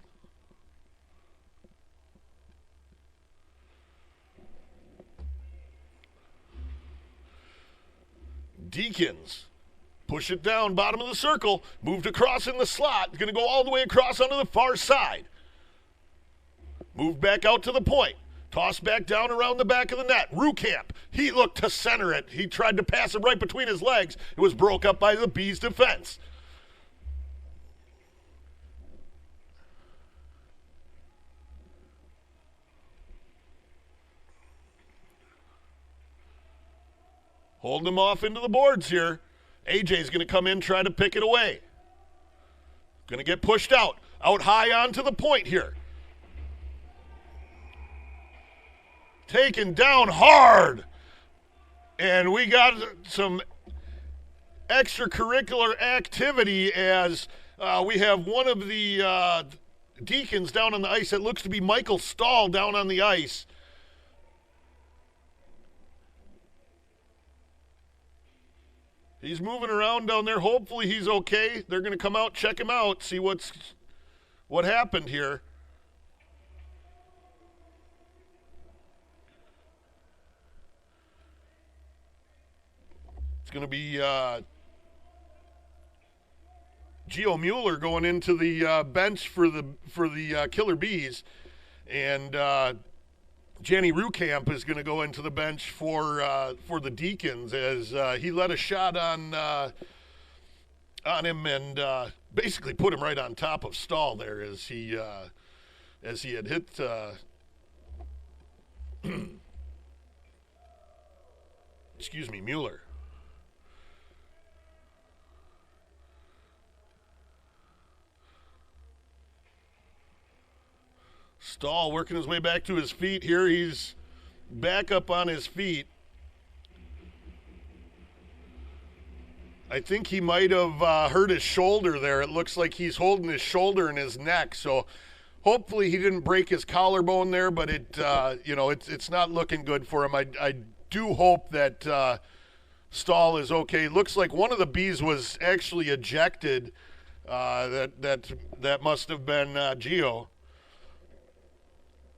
Deacons push it down, bottom of the circle, moved across in the slot, going to go all the way across onto the far side. Moved back out to the point. Tossed back down around the back of the net. Rukamp, he looked to center it. He tried to pass it right between his legs. It was broke up by the Bees defense. Holding him off into the boards here. AJ's going to come in, try to pick it away. Going to get pushed out high onto the point here. Taken down hard And we got some extracurricular activity as we have one of the deacons down on the ice. It looks to be Michael Stahl down on the ice. He's moving around down there. Hopefully he's okay. They're going to come out, check him out, see what happened here. It's going to be Gio Mueller going into the bench for the Killer Bees, and Janny Rukamp is going to go into the bench for the Deacons as he let a shot on him and basically put him right on top of Stahl there as he had hit. Excuse me, Mueller. Stahl working his way back to his feet here. He's back up on his feet. I think he might have hurt his shoulder there. It looks like he's holding his shoulder and his neck. So hopefully he didn't break his collarbone there, but it's not looking good for him. I do hope that Stahl is okay. Looks like one of the Bees was actually ejected. That must have been Gio.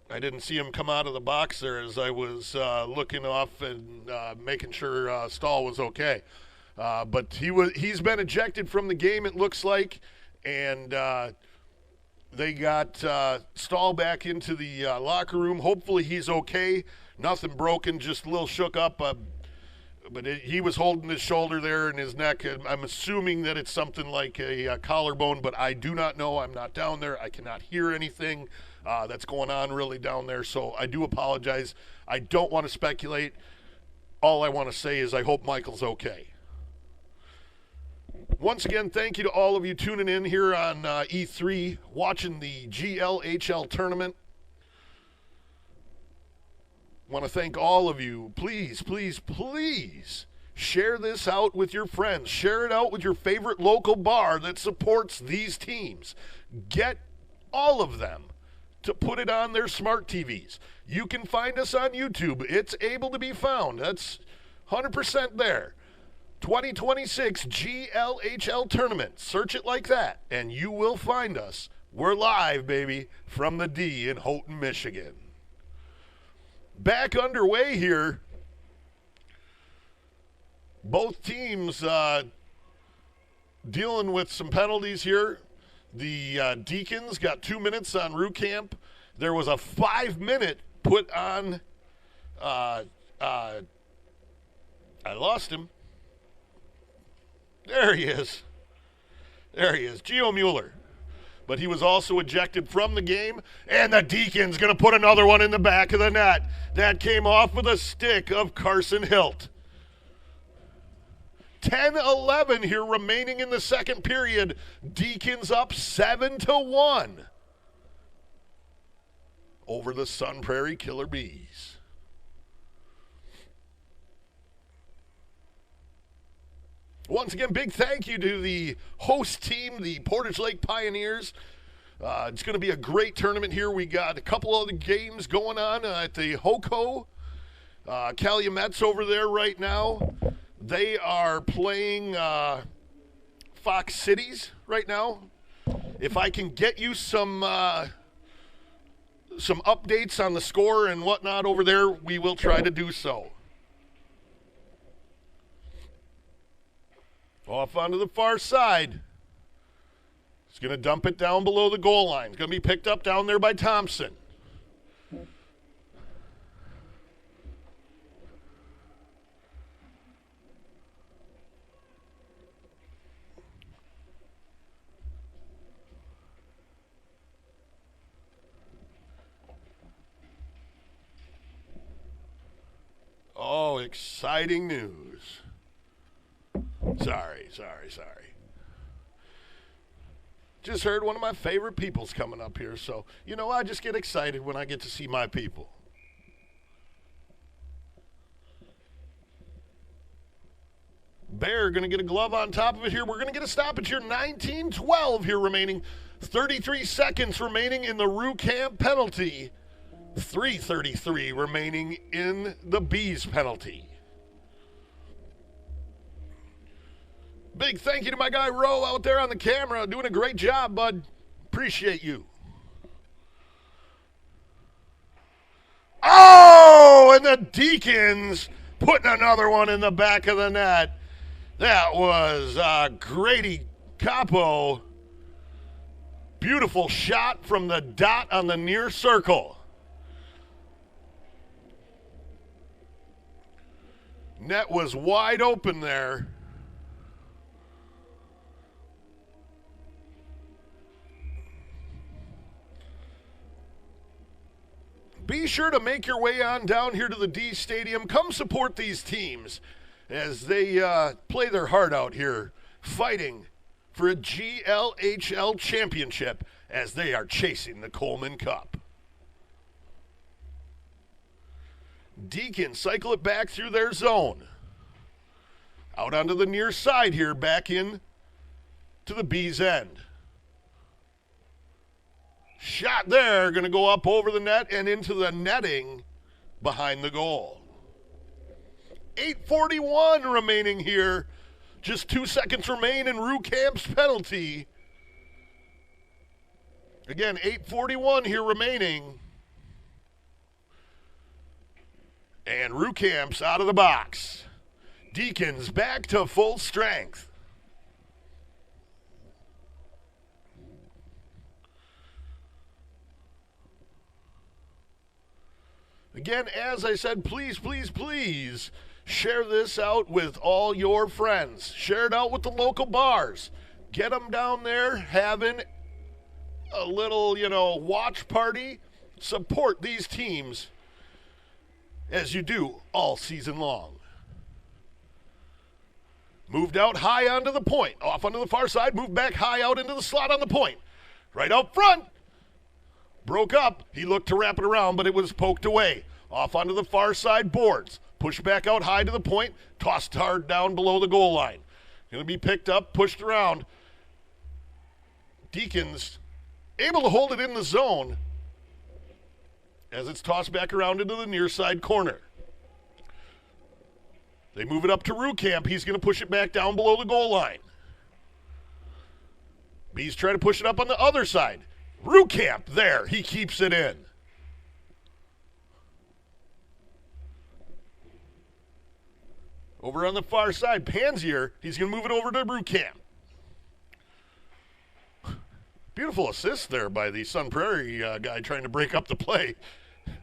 I didn't see him come out of the box there as I was looking off and making sure Stahl was okay. But he's been ejected from the game, it looks like, and they got Stahl back into the locker room. Hopefully he's okay. Nothing broken, just a little shook up. But he was holding his shoulder there and his neck. And I'm assuming that it's something like a collarbone, but I do not know. I'm not down there. I cannot hear anything that's going on really down there. So I do apologize. I don't want to speculate. All I want to say is I hope Michael's okay. Once again, thank you to all of you tuning in here on E3, watching the GLHL tournament. Want to thank all of you. Please, please, please share this out with your friends. Share it out with your favorite local bar that supports these teams. Get all of them to put it on their smart TVs. You can find us on YouTube. It's able to be found. That's 100% there. 2026 GLHL tournament. Search it like that, and you will find us. We're live, baby, from the D in Houghton, Michigan. Back underway here. Both teams dealing with some penalties here. The Deacons got 2 minutes on Rukamp. There was a 5-minute put on. I lost him. There he is. There he is. Gio Mueller. But he was also ejected from the game, and the Deacons going to put another one in the back of the net. That came off with a stick of Carson Hilt. 10-11 here remaining in the second period. Deacons up 7-1 over the Sun Prairie Killer Bees. Once again, big thank you to the host team, the Portage Lake Pioneers. It's going to be a great tournament here. We got a couple other games going on at the HOCO. Calumet's over there right now. They are playing Fox Cities right now. If I can get you some updates on the score and whatnot over there, we will try to do so. Off onto the far side. He's going to dump it down below the goal line. It's going to be picked up down there by Thompson. Oh, exciting news. Sorry. Just heard one of my favorite people's coming up here, so, I just get excited when I get to see my people. Bear going to get a glove on top of it here. We're going to get a stoppage here. 19-12 here remaining. 33 seconds remaining in the Rue Camp penalty. 3:33 remaining in the Bees penalty. Big thank you to my guy Ro out there on the camera. Doing a great job, bud. Appreciate you. Oh, and the Deacons putting another one in the back of the net. That was Grady Capo. Beautiful shot from the dot on the near circle. Net was wide open there. Be sure to make your way on down here to the D Stadium. Come support these teams as they play their heart out here, fighting for a GLHL championship as they are chasing the Coleman Cup. Deacons cycle it back through their zone. Out onto the near side here, back in to the Bees end. Shot there, going to go up over the net and into the netting behind the goal. 8:41 remaining here. Just 2 seconds remain in Rue Camp's penalty. Again, 8:41 here remaining. And Rue Camp's out of the box. Deacons back to full strength. Again, as I said, please, please, please share this out with all your friends. Share it out with the local bars. Get them down there having a little, watch party. Support these teams as you do all season long. Moved out high onto the point. Off onto the far side. Moved back high out into the slot on the point. Right out front. Broke up. He looked to wrap it around, but it was poked away. Off onto the far side boards. Pushed back out high to the point. Tossed hard down below the goal line. Going to be picked up, pushed around. Deacons able to hold it in the zone as it's tossed back around into the near side corner. They move it up to Rue Camp. He's going to push it back down below the goal line. Bees try to push it up on the other side. Rue Camp there. He keeps it in. Over on the far side, Pansier, he's going to move it over to Rue Camp. Beautiful assist there by the Sun Prairie guy trying to break up the play.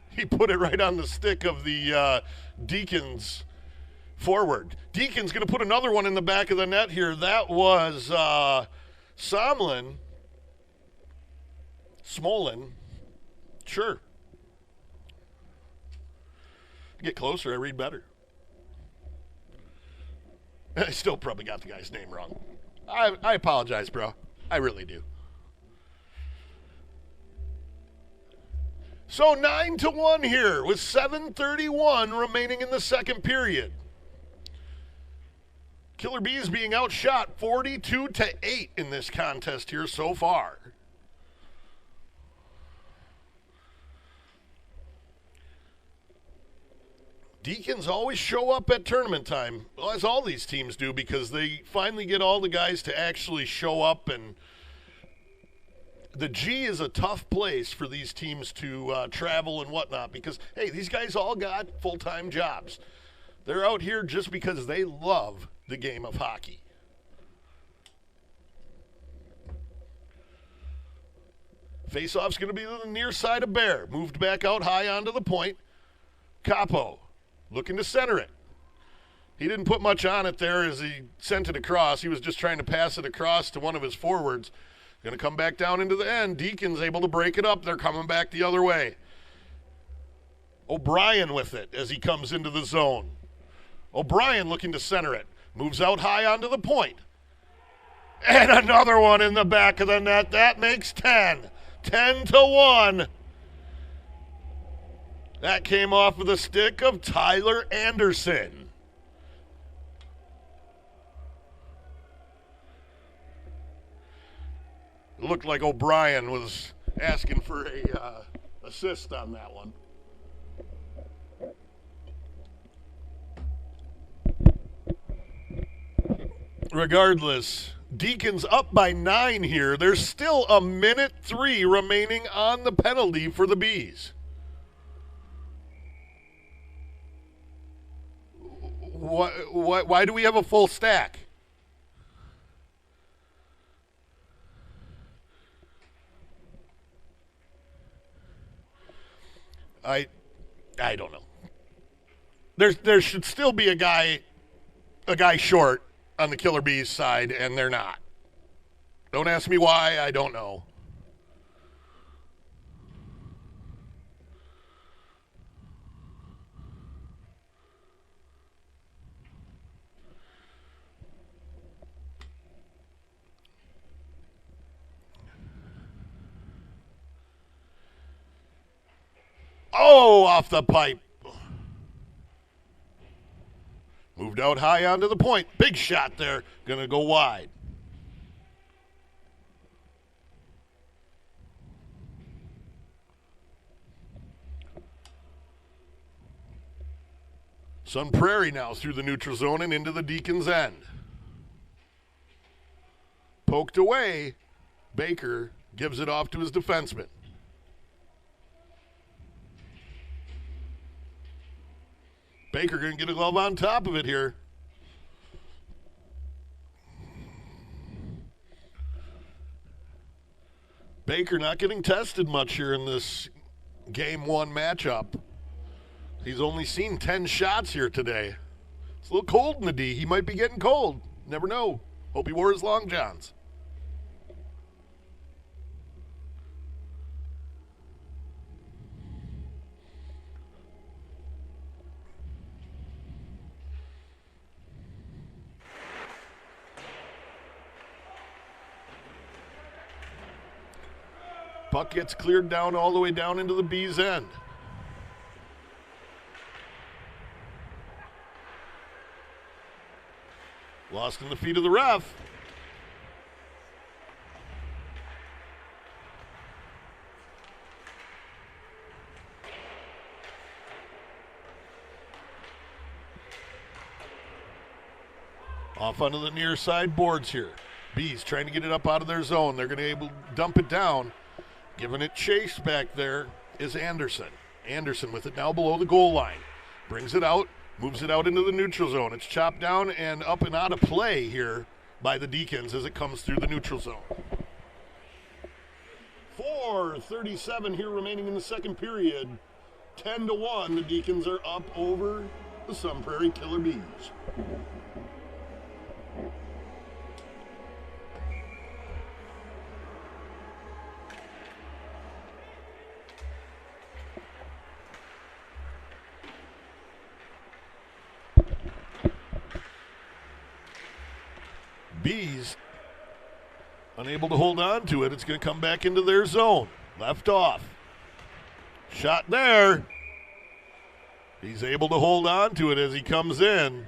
He put it right on the stick of the Deacons forward. Deacons going to put another one in the back of the net here. That was Smolin. Sure. Get closer, I read better. I still probably got the guy's name wrong. I apologize, bro. I really do. So 9-1 here with 7:31 remaining in the second period. Killer Bees being outshot 42-8 in this contest here so far. Deacons always show up at tournament time, well, as all these teams do, because they finally get all the guys to actually show up. And the G is a tough place for these teams to travel and whatnot because, hey, these guys all got full-time jobs. They're out here just because they love the game of hockey. Face-off's going to be to the near side of Bear. Moved back out high onto the point. Capo looking to center it. He didn't put much on it there as he sent it across. He was just trying to pass it across to one of his forwards. Going to come back down into the end. Deacons able to break it up. They're coming back the other way. O'Brien with it as he comes into the zone. O'Brien looking to center it. Moves out high onto the point. And another one in the back of the net. That makes 10. 10-1. That came off of the stick of Tyler Anderson. It looked like O'Brien was asking for a assist on that one. Regardless, Deacons up by 9 here. There's still 1:03 remaining on the penalty for the Bees. Why do we have a full stack? I don't know. There should still be a guy short on the Killer Bees side, and they're not. Don't ask me why, I don't know. Oh, off the pipe. Moved out high onto the point. Big shot there. Going to go wide. Sun Prairie now through the neutral zone and into the Deacon's end. Poked away. Baker gives it off to his defenseman. Baker going to get a glove on top of it here. Baker not getting tested much here in this Game 1 matchup. He's only seen 10 shots here today. It's a little cold in the D. He might be getting cold. Never know. Hope he wore his long johns. Puck gets cleared down all the way down into the Bees' end. Lost in the feet of the ref. Off onto the near side boards here. Bees trying to get it up out of their zone. They're going to be able to dump it down. Giving it chase back there is Anderson. Anderson with it now below the goal line. Brings it out, moves it out into the neutral zone. It's chopped down and up and out of play here by the Deacons as it comes through the neutral zone. 4:37 here remaining in the second period. 10-1, the Deacons are up over the Sun Prairie Killer Bees. Bees unable to hold on to it. It's going to come back into their zone. Left off. Shot there. He's able to hold on to it as he comes in.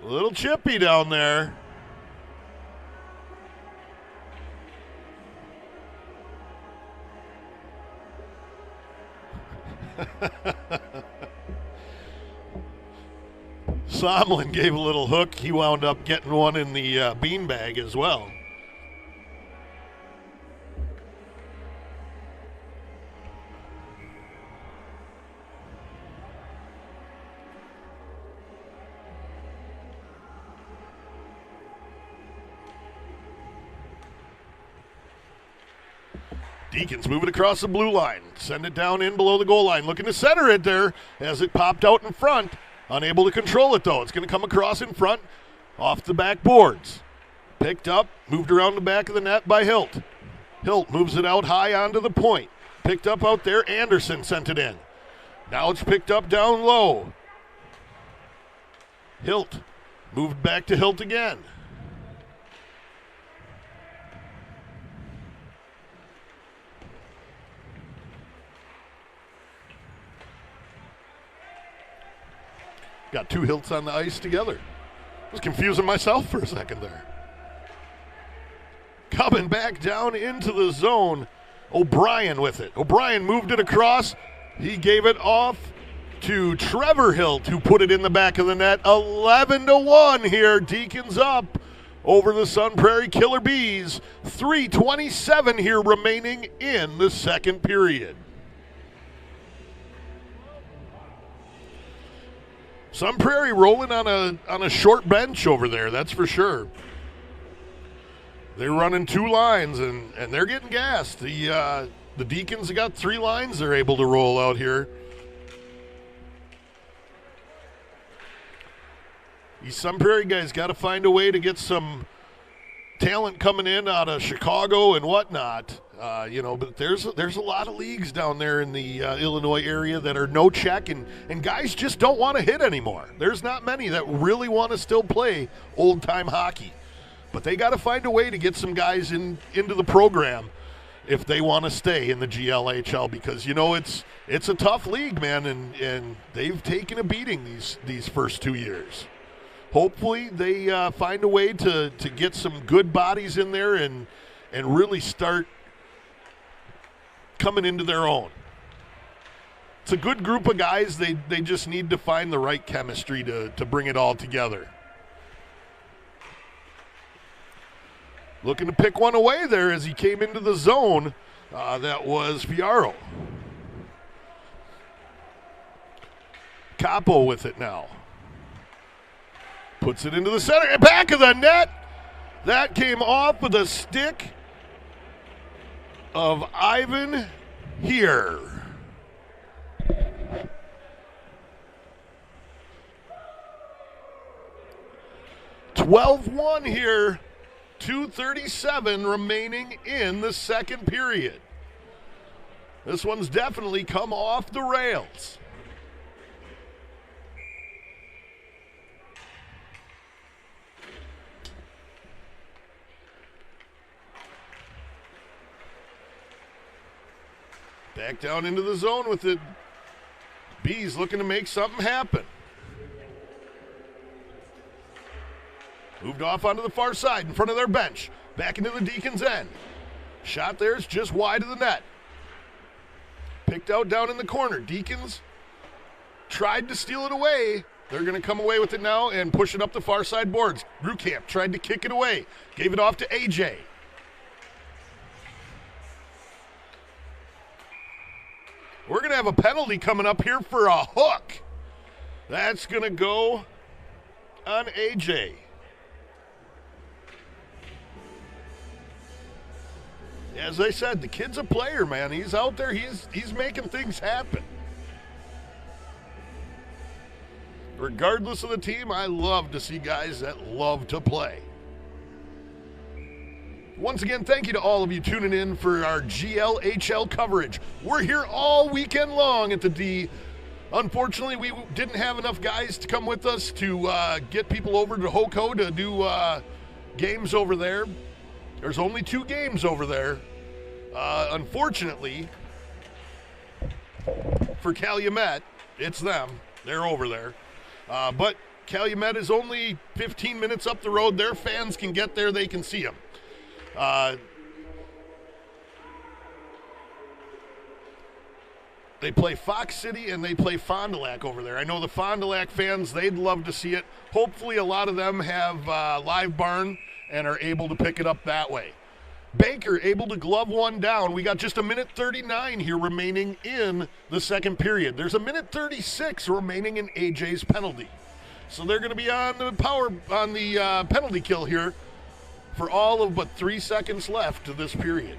A little chippy down there. Somlin gave a little hook. He wound up getting one in the beanbag as well. Deacons move it across the blue line. Send it down in below the goal line. Looking to center it there as it popped out in front. Unable to control it, though. It's going to come across in front, off the back boards. Picked up, moved around the back of the net by Hilt. Hilt moves it out high onto the point. Picked up out there. Anderson sent it in. Now it's picked up down low. Hilt moved back to Hilt again. Got two Hilts on the ice together. I was confusing myself for a second there. Coming back down into the zone, O'Brien with it. O'Brien moved it across. He gave it off to Trevor Hilt, who put it in the back of the net. 11-1 here. Deacons up over the Sun Prairie Killer Bees. 3:27 here remaining in the second period. Sun Prairie rolling on a short bench over there, that's for sure. They're running two lines, and they're getting gassed. The Deacons have got three lines they're able to roll out here. These Sun Prairie guys got to find a way to get some talent coming in out of Chicago and whatnot. But there's a lot of leagues down there in the Illinois area that are no check, and guys just don't want to hit anymore. There's not many that really want to still play old-time hockey. But they got to find a way to get some guys into the program if they want to stay in the GLHL, because it's a tough league, man, and they've taken a beating these first 2 years. Hopefully they find a way to get some good bodies in there and really start coming into their own. It's a good group of guys. They just need to find the right chemistry to bring it all together. Looking to pick one away there as he came into the zone. That was Fiaro. Capo with it now. Puts it into the center, back of the net. That came off with a stick of Ivan here. (12-1) here. 2:37 remaining in the second period. This one's definitely come off the rails. Back down into the zone with it. Bees looking to make something happen. Moved off onto the far side in front of their bench. Back into the Deacons' end. Shot there is just wide of the net. Picked out down in the corner. Deacons tried to steal it away. They're going to come away with it now and push it up the far side boards. Rukamp tried to kick it away. Gave it off to AJ. We're going to have a penalty coming up here for a hook. That's going to go on AJ. As I said, the kid's a player, man. He's out there. He's making things happen. Regardless of the team, I love to see guys that love to play. Once again, thank you to all of you tuning in for our GLHL coverage. We're here all weekend long at the D. Unfortunately, we didn't have enough guys to come with us to get people over to Hoco to do games over there. There's only 2 games over there. Unfortunately, for Calumet, it's them. They're over there. But Calumet is only 15 minutes up the road. Their fans can get there. They can see them. They play Fox City and they play Fond du Lac over there. I know the Fond du Lac fans, they'd love to see it. Hopefully a lot of them have live barn and are able to pick it up that way. Baker able to glove one down. We got just 1:39 here remaining in the second period. There's 1:36 remaining in AJ's penalty. So they're going to be on the penalty kill here for all of but 3 seconds left to this period.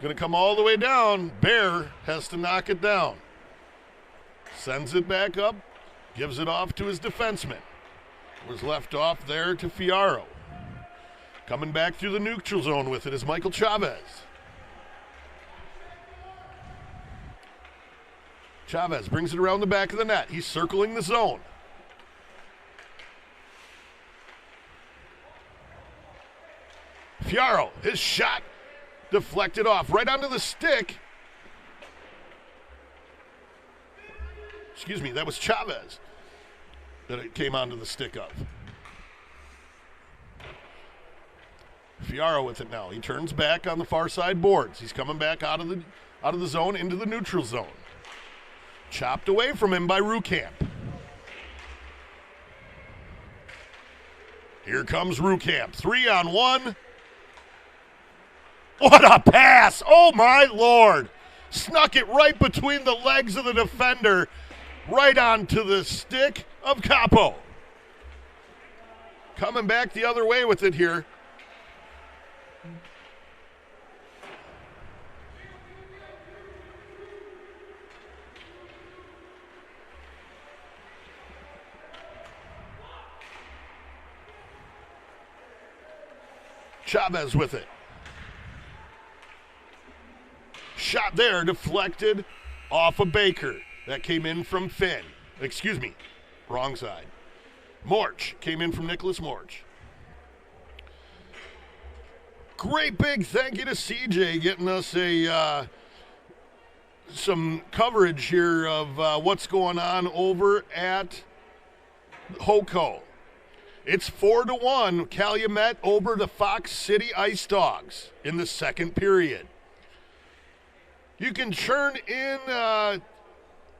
Going to come all the way down. Bear has to knock it down. Sends it back up. Gives it off to his defenseman. Was left off there to Fiaro. Coming back through the neutral zone with it is Michael Chavez. Chavez brings it around the back of the net. He's circling the zone. Fiaro, his shot deflected off right onto the stick. Excuse me, that was Chavez. that it came onto the stick of. Fiara with it now. He turns back on the far side boards. He's coming back out of the zone into the neutral zone. Chopped away from him by Rukamp. Here comes Rukamp. 3-on-1. What a pass! Oh my Lord! Snuck it right between the legs of the defender, right onto the stick of Capo. Coming back the other way with it here. Chavez with it. Shot there, deflected off of Baker. That came in from Finn. Excuse me, wrong side. Morch came in from Nicholas Morch. Great big thank you to CJ getting us some coverage here of what's going on over at HOCO. It's 4-1, Calumet over the Fox City Ice Dogs in the second period. You can tune in,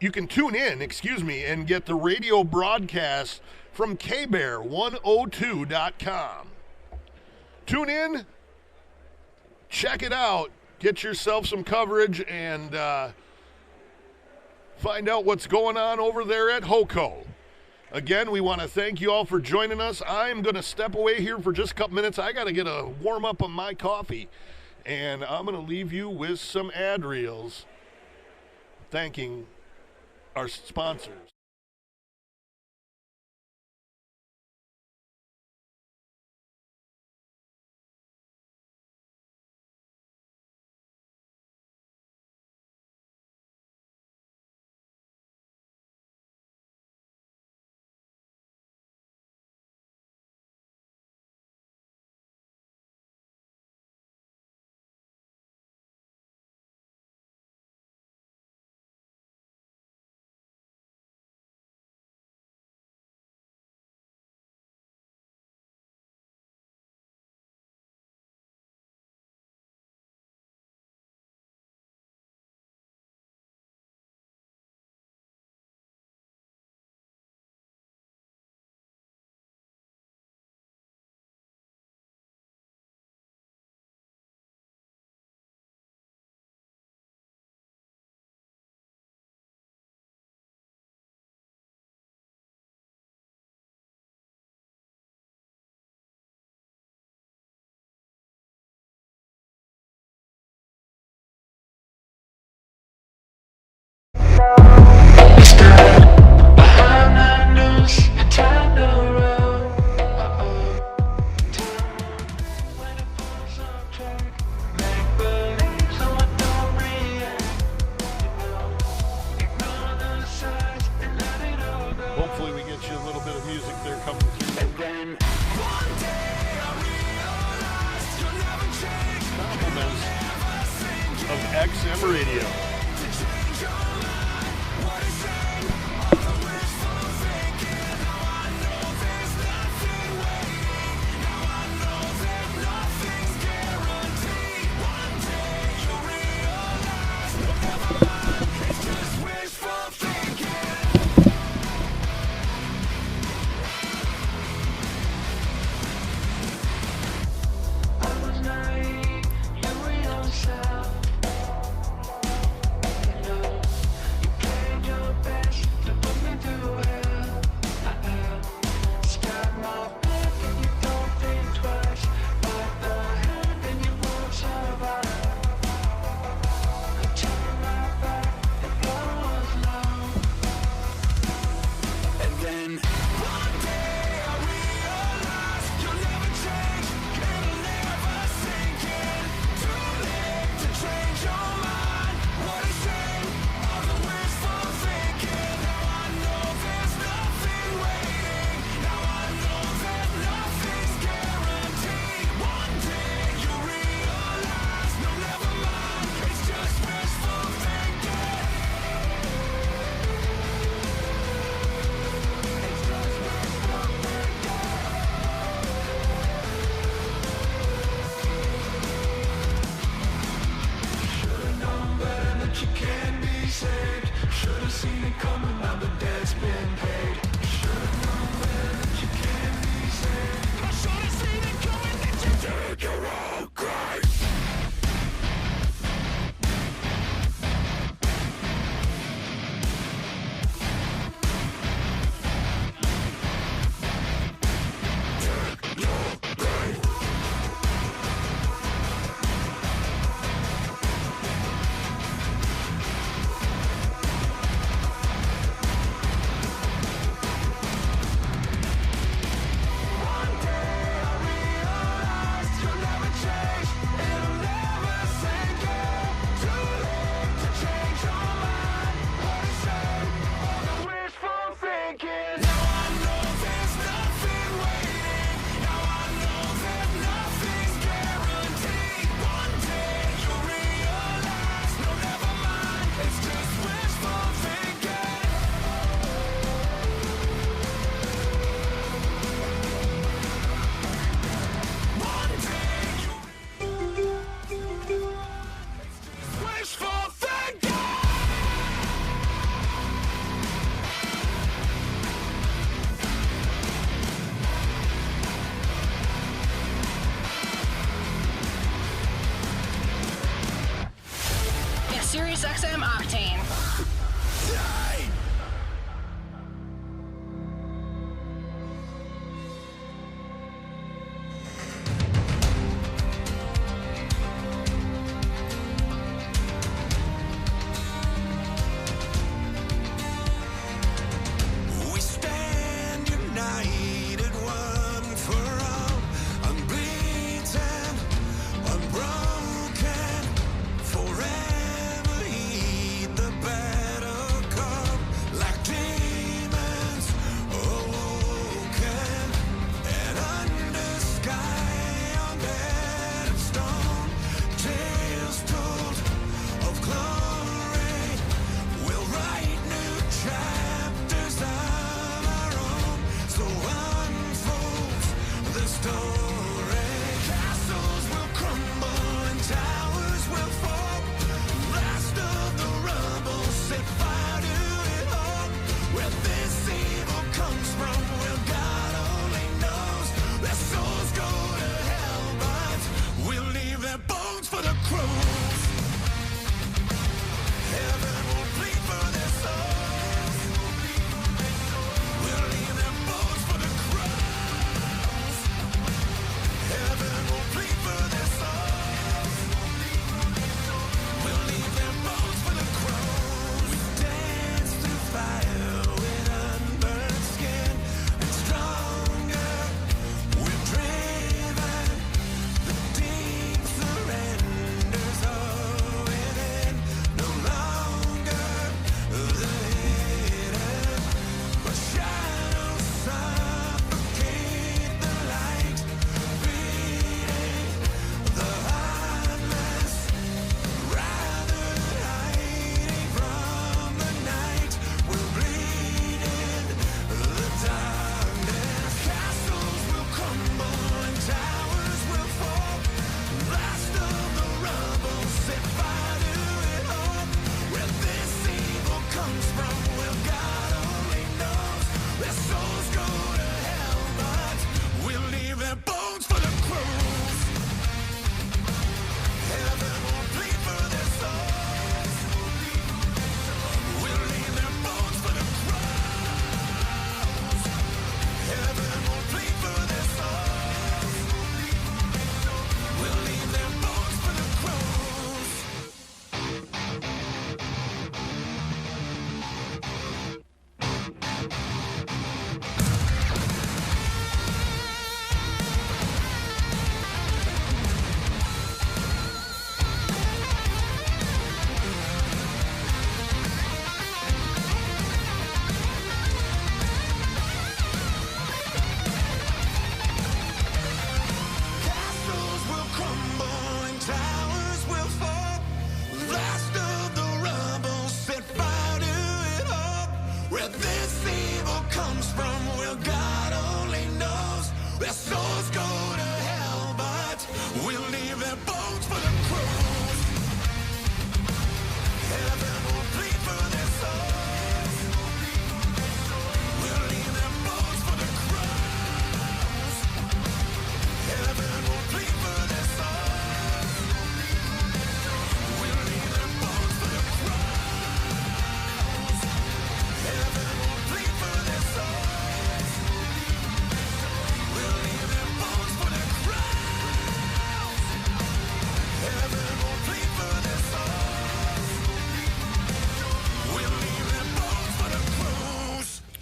and get the radio broadcast from KBear102.com. Tune in, check it out, get yourself some coverage, and find out what's going on over there at HOCO. Again, we want to thank you all for joining us. I'm going to step away here for just a couple minutes. I got to get a warm up on my coffee. And I'm going to leave you with some ad reels thanking our sponsors. Hopefully we get you a little bit of music there coming through. Compliments of XM Radio.
seen it coming, now the debt's been paid. Should've known better that you can't be saved. I should've seen it coming that you did your own grave.
Sirius XM Octane.
We stand united, one for all, unbeaten, unbroken, forever heed the bell.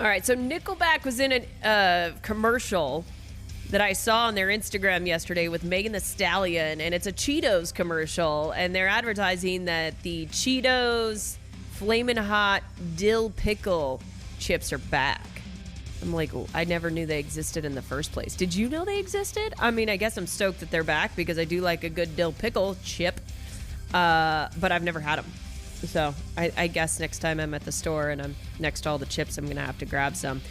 All right, so Nickelback was in a commercial that I saw on their Instagram yesterday with Megan Thee Stallion, and it's a Cheetos commercial, and they're advertising that the Cheetos Flamin' Hot Dill Pickle chips are back. I'm like, I never knew they existed in the first place. Did you know they existed? I mean, I guess I'm stoked that they're back because I do like a good dill pickle chip, but I've never had them. So I guess next time I'm at the store and I'm next to all the chips, I'm going to have to grab some.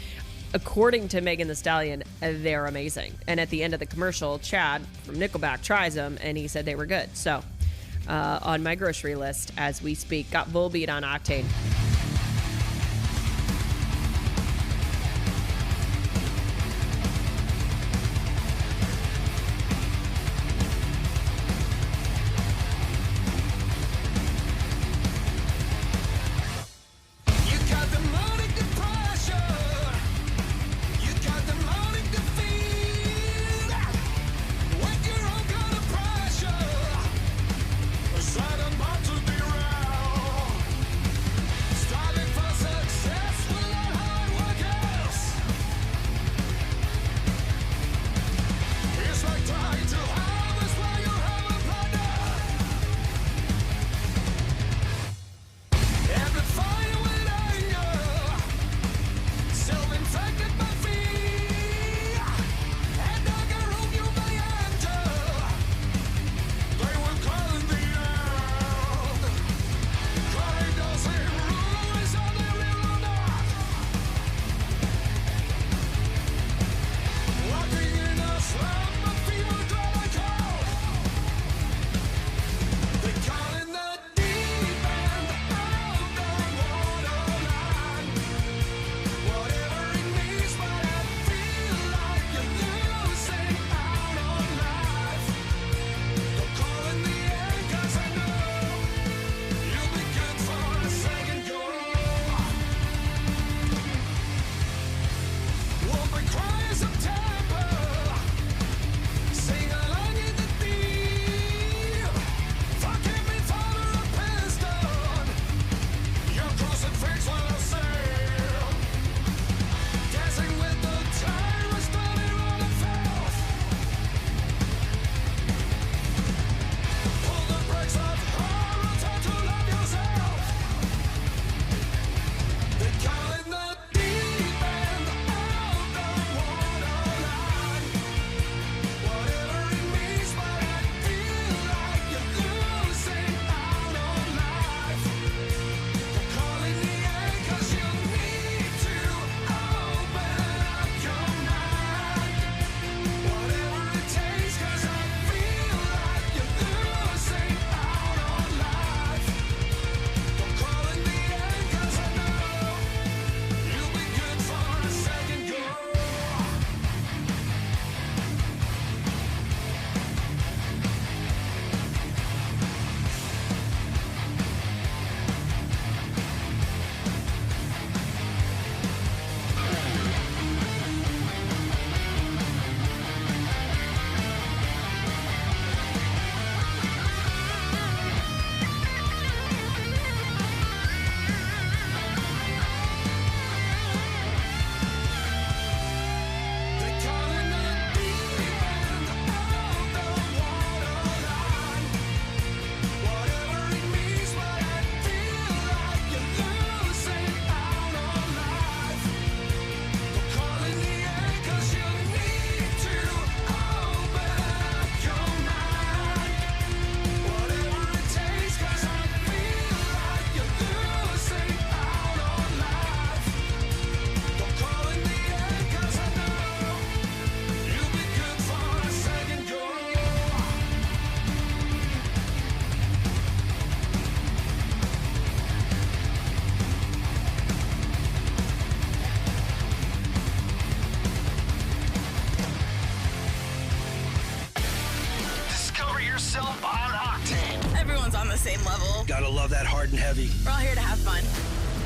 According to Megan Thee Stallion, they're amazing. And at the end of the commercial, Chad from Nickelback tries them, and he said they were good. So on my grocery list as we speak, got Volbeat on Octane.
You got the money to pressure. You got the money to feed. With your own kind of pressure. Said I'm about to be real. Striving for success without hard work else. It's like trying to harvest while you have a planted. Every fire with anger, self-infected by fear, and darker room you may enter. They will call in the end. Crying doesn't rule, is all they real or not. Walking in a slum, my feet will dry like hell. They call in the deep end of the waterline. Whatever it means, but I feel like you're losing out on life. Don't call in the end, 'cause I know you'll be good for a second go. Won't be crying September. Sing along in the deep. Forgive me, Father of Piston. Your crossing face while I sail. Dancing with the tide, responding on the filth. Pull the brakes off horror, time to love yourself. They call in the deep end of the waterline. Whatever it means, but I feel like you're losing out on life. They're calling the end, 'cause you need to open up your mind. Whatever it takes, 'cause I feel like you're losing out on life. They're calling the end, 'cause I know you'll be good for a second go. They call in the deep end of the waterline. Whatever it means, but I feel like you're losing out on life. They're calling the end, 'cause you need to open up your mind. Whatever it takes, 'cause I feel like you're losing out on life. They're calling the end, 'cause I know you'll be good for a second go. Discover yourself on Octane.
Everyone's on the same level.
Gotta love that hard and heavy.
We're all here to have fun.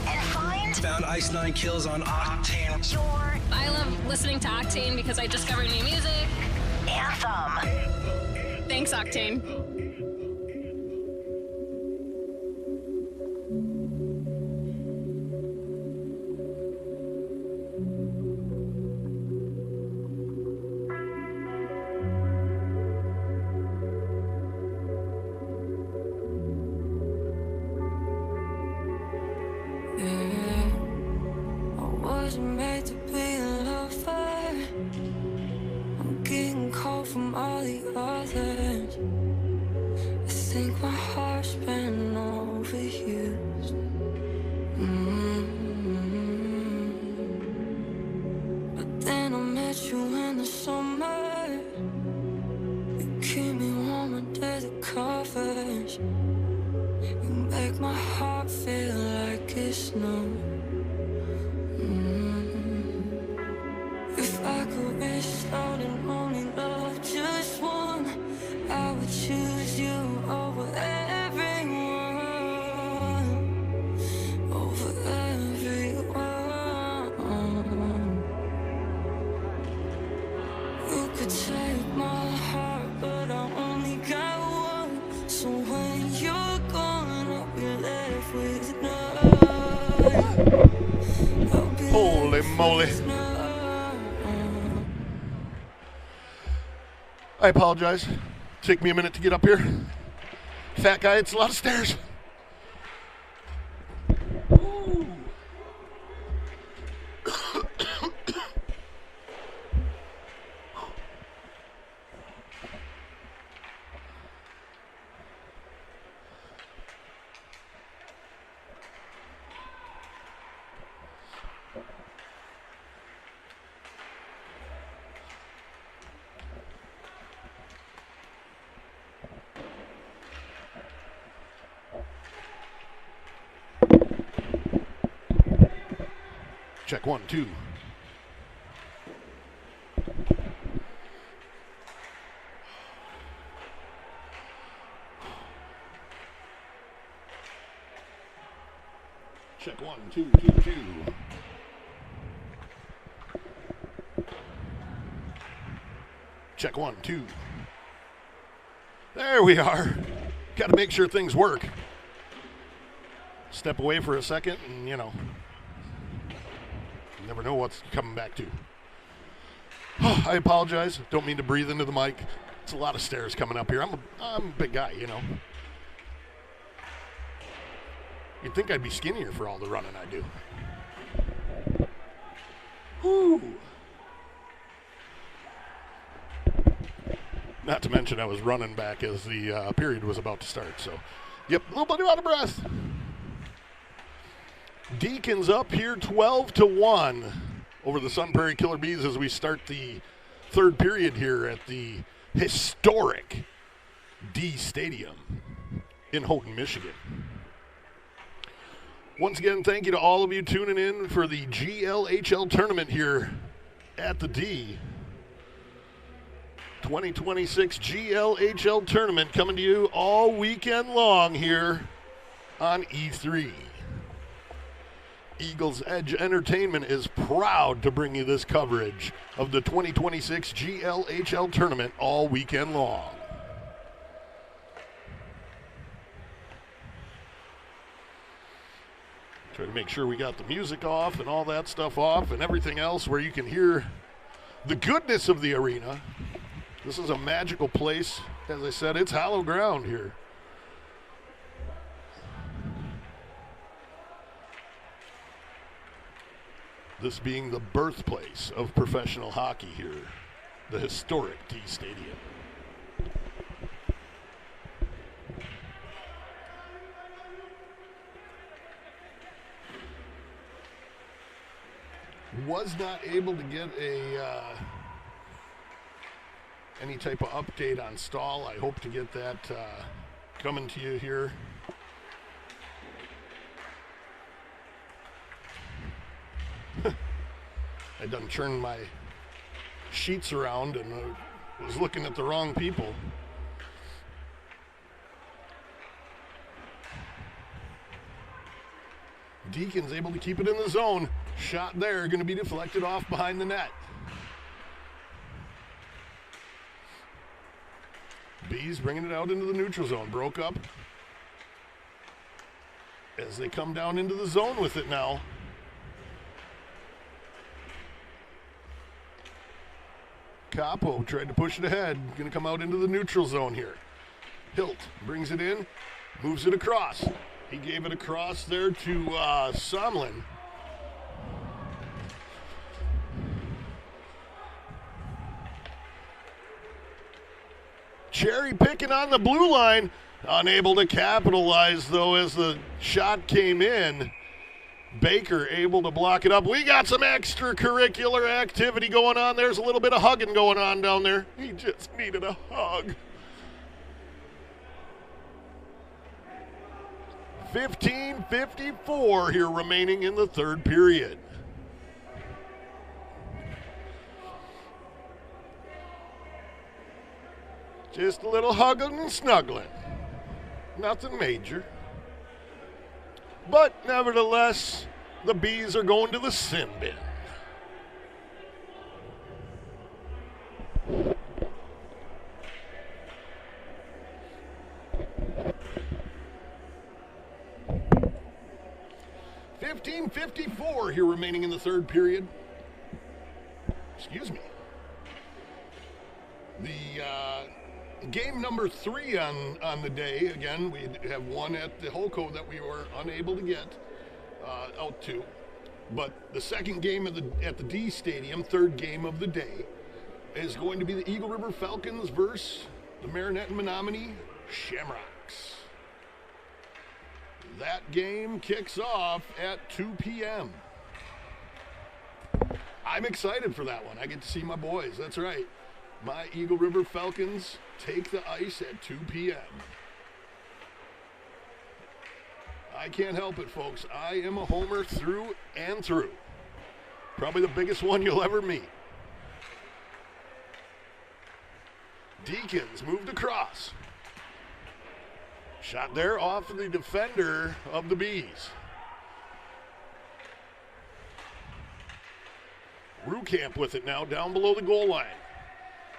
And find
Found Ice 9 Kills on Octane.
your
I love listening to Octane because I discover new music.
anthem.
Thanks, Octane.
wasn't made to be a lover. I'm getting cold from all the others. I think my heart's been overused. But then I met you in the summer. You keep me warm under the covers. You make my heart feel like it's new. If I could restart and only love just one, I would choose you over everyone. Over everyone. You could take my heart, but I only got one. So when you're gone, I'll be left with none. I'll be
Holy
left
moly.
with none.
I apologize. Take me a minute to get up here. Fat guy, it's a lot of stairs. Ooh. Check 1, 2. Check 1, 2, 2, 2. Check 1, 2. There we are. Got to make sure things work. Step away for a second and, you never know what's coming back to. I apologize. Don't mean to breathe into the mic. It's a lot of stairs coming up here. I'm a big guy, You'd think I'd be skinnier for all the running I do. Whew. Not to mention I was running back as the period was about to start. So, yep, a little bit out of breath. Deacons up here 12-1 over the Sun Prairie Killer Bees as we start the third period here at the historic D Stadium in Houghton, Michigan. Once again, thank you to all of you tuning in for the GLHL tournament here at the D. 2026 GLHL tournament coming to you all weekend long here on E3. Eagles Edge Entertainment is proud to bring you this coverage of the 2026 GLHL tournament all weekend long. Try to make sure we got the music off and all that stuff off and everything else where you can hear the goodness of the arena. This is a magical place. As I said, it's hallowed ground here. This being the birthplace of professional hockey here, the historic D Stadium. Was not able to get any type of update on Stahl. I hope to get that coming to you here. I done turned my sheets around and was looking at the wrong people. Deacon's able to keep it in the zone. Shot there, going to be deflected off behind the net. Bees bringing it out into the neutral zone. Broke up. As they come down into the zone with it now. Capo tried to push it ahead. Going to come out into the neutral zone here. Hilt brings it in, moves it across. He gave it across there to Somlin. cherry picking on the blue line. Unable to capitalize, though, as the shot came in. Baker able to block it up. We got some extracurricular activity going on. There's a little bit of hugging going on down there. He just needed a hug. 15:54 here remaining in the third period. Just a little hugging and snuggling. Nothing major. But nevertheless, the Bees are going to the sin bin. .54 here remaining in the third period. Excuse me. The game number 3 on the day. Again, we have one at the Holco that we were unable to get out to. But the second game at the D Stadium, third game of the day, is going to be the Eagle River Falcons versus the Marinette and Menominee Shamrocks. That game kicks off at 2 p.m. I'm excited for that one. I get to see my boys. That's right. My Eagle River Falcons take the ice at 2 p.m. I can't help it, folks. I am a homer through and through. Probably the biggest one you'll ever meet. Deacons moved across. Shot there off of the defender of the Bees. Rukamp with it now down below the goal line.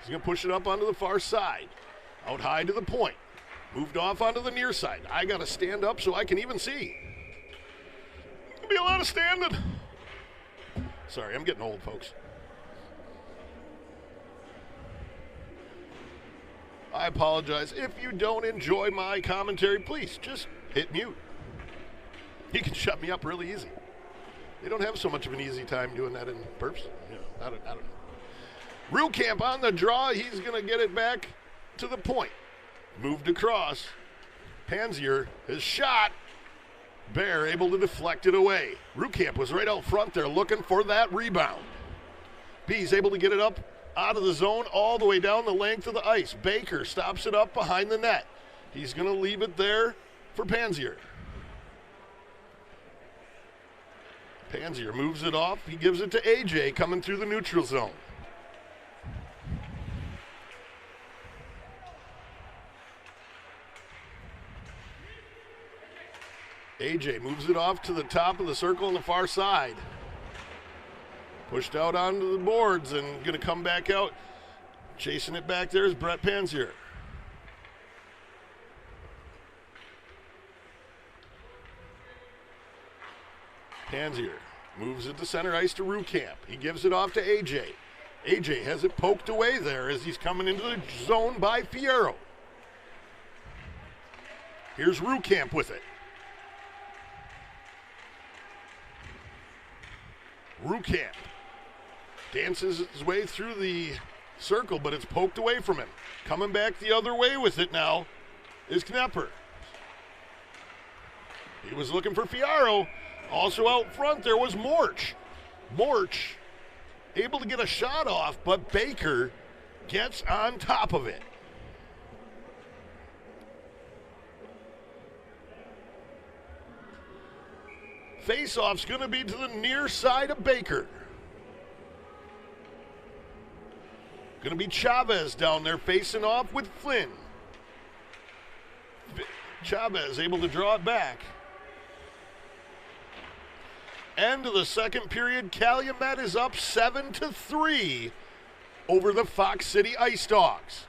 He's going to push it up onto the far side. Out high to the point. Moved off onto the near side. I got to stand up so I can even see. There'll be a lot of standing. Sorry, I'm getting old, folks. I apologize. If you don't enjoy my commentary, please just hit mute. You can shut me up really easy. They don't have so much of an easy time doing that in person. You know, I don't know. Rukamp on the draw. He's going to get it back to the point. Moved across. Panzier, his shot. Bear able to deflect it away. Rukamp was right out front there looking for that rebound. Bees able to get it up out of the zone all the way down the length of the ice. Baker stops it up behind the net. He's going to leave it there for Panzier. Panzier moves it off. He gives it to AJ coming through the neutral zone. AJ moves it off to the top of the circle on the far side. Pushed out onto the boards and going to come back out. Chasing it back there is Brett Panzier. Panzier moves it to center ice to Rukamp. He gives it off to AJ. AJ has it poked away there as he's coming into the zone by Fierro. Here's Rukamp with it. Rukamp dances his way through the circle, but it's poked away from him. Coming back the other way with it now is Knepper. He was looking for Fierro. Also out front there was Morch. Morch able to get a shot off, but Baker gets on top of it. Face-off's going to be to the near side of Baker. Going to be Chavez down there facing off with Flynn. Chavez able to draw it back. End of the second period, Calumet is up 7-3 over the Fox City Ice Dogs.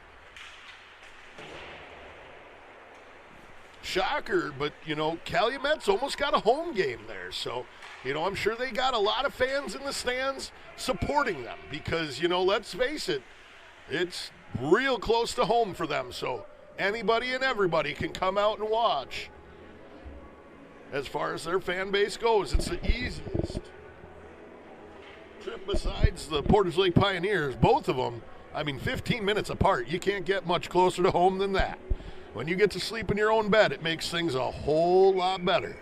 Shocker, but, you know, Calumet's almost got a home game there. So, you know, I'm sure they got a lot of fans in the stands supporting them because, you know, let's face it, it's real close to home for them. So anybody and everybody can come out and watch. As far as their fan base goes, it's the easiest trip besides the Portage Lake Pioneers. Both of them I mean, 15 minutes apart, you can't get much closer to home than that. When you get to sleep in your own bed, it makes things a whole lot better.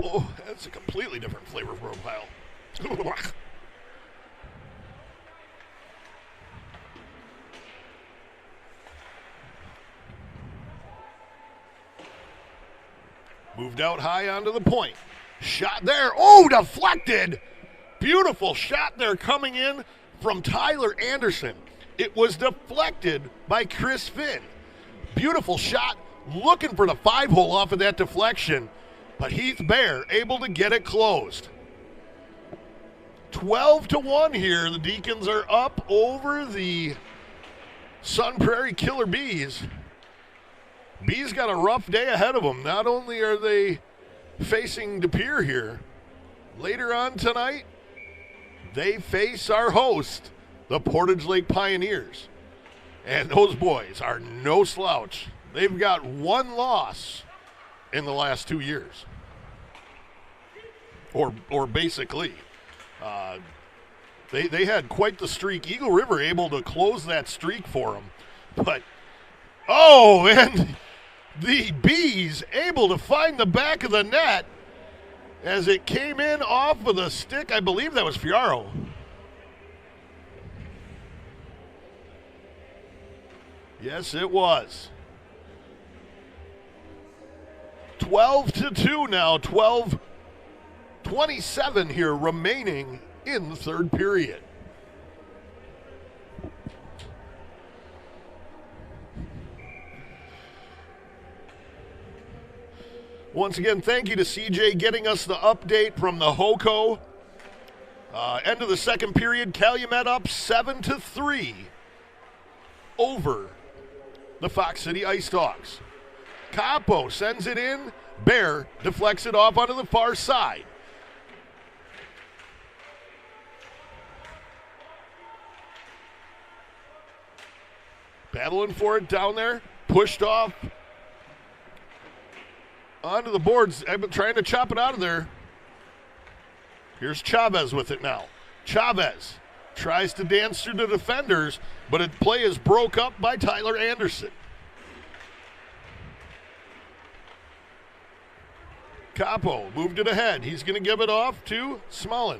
Oh, that's a completely different flavor profile. Moved out high onto the point. Shot there. Oh, deflected. Beautiful shot there coming in from Tyler Anderson. It was deflected by Chris Finn. Beautiful shot. Looking for the 5-hole off of that deflection. But Heath Bear able to get it closed. 12-1 here. The Deacons are up over the Sun Prairie Killer Bees. Bees got a rough day ahead of them. Not only are they facing De Pere here, later on tonight, they face our host, the Portage Lake Pioneers. And those boys are no slouch. They've got one loss in the last 2 years. Or basically. They had quite the streak. Eagle River able to close that streak for them. But, oh, and the Bees able to find the back of the net as it came in off of the stick. I believe that was Fiaro. Yes, it was. 12-2 now. 12-27 here remaining in the third period. Once again, thank you to CJ getting us the update from the HOCO. End of the second period, Calumet up 7-3 over the Fox City Ice Dogs. Capo sends it in. Bear deflects it off onto the far side. Battling for it down there. Pushed off onto the boards. I've been trying to chop it out of there. Here's Chavez with it now. Chavez tries to dance through the defenders, but the play is broke up by Tyler Anderson. Capo moved it ahead. He's going to give it off to Smolin.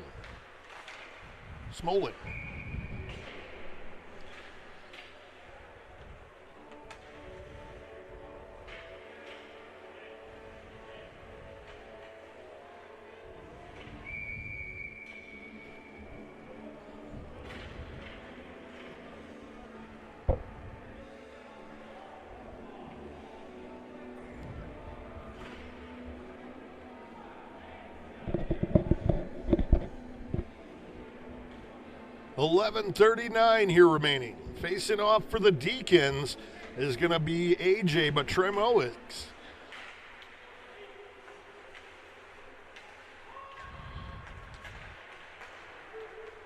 11:39 here remaining. Facing off for the Deacons is going to be AJ Batremowicz.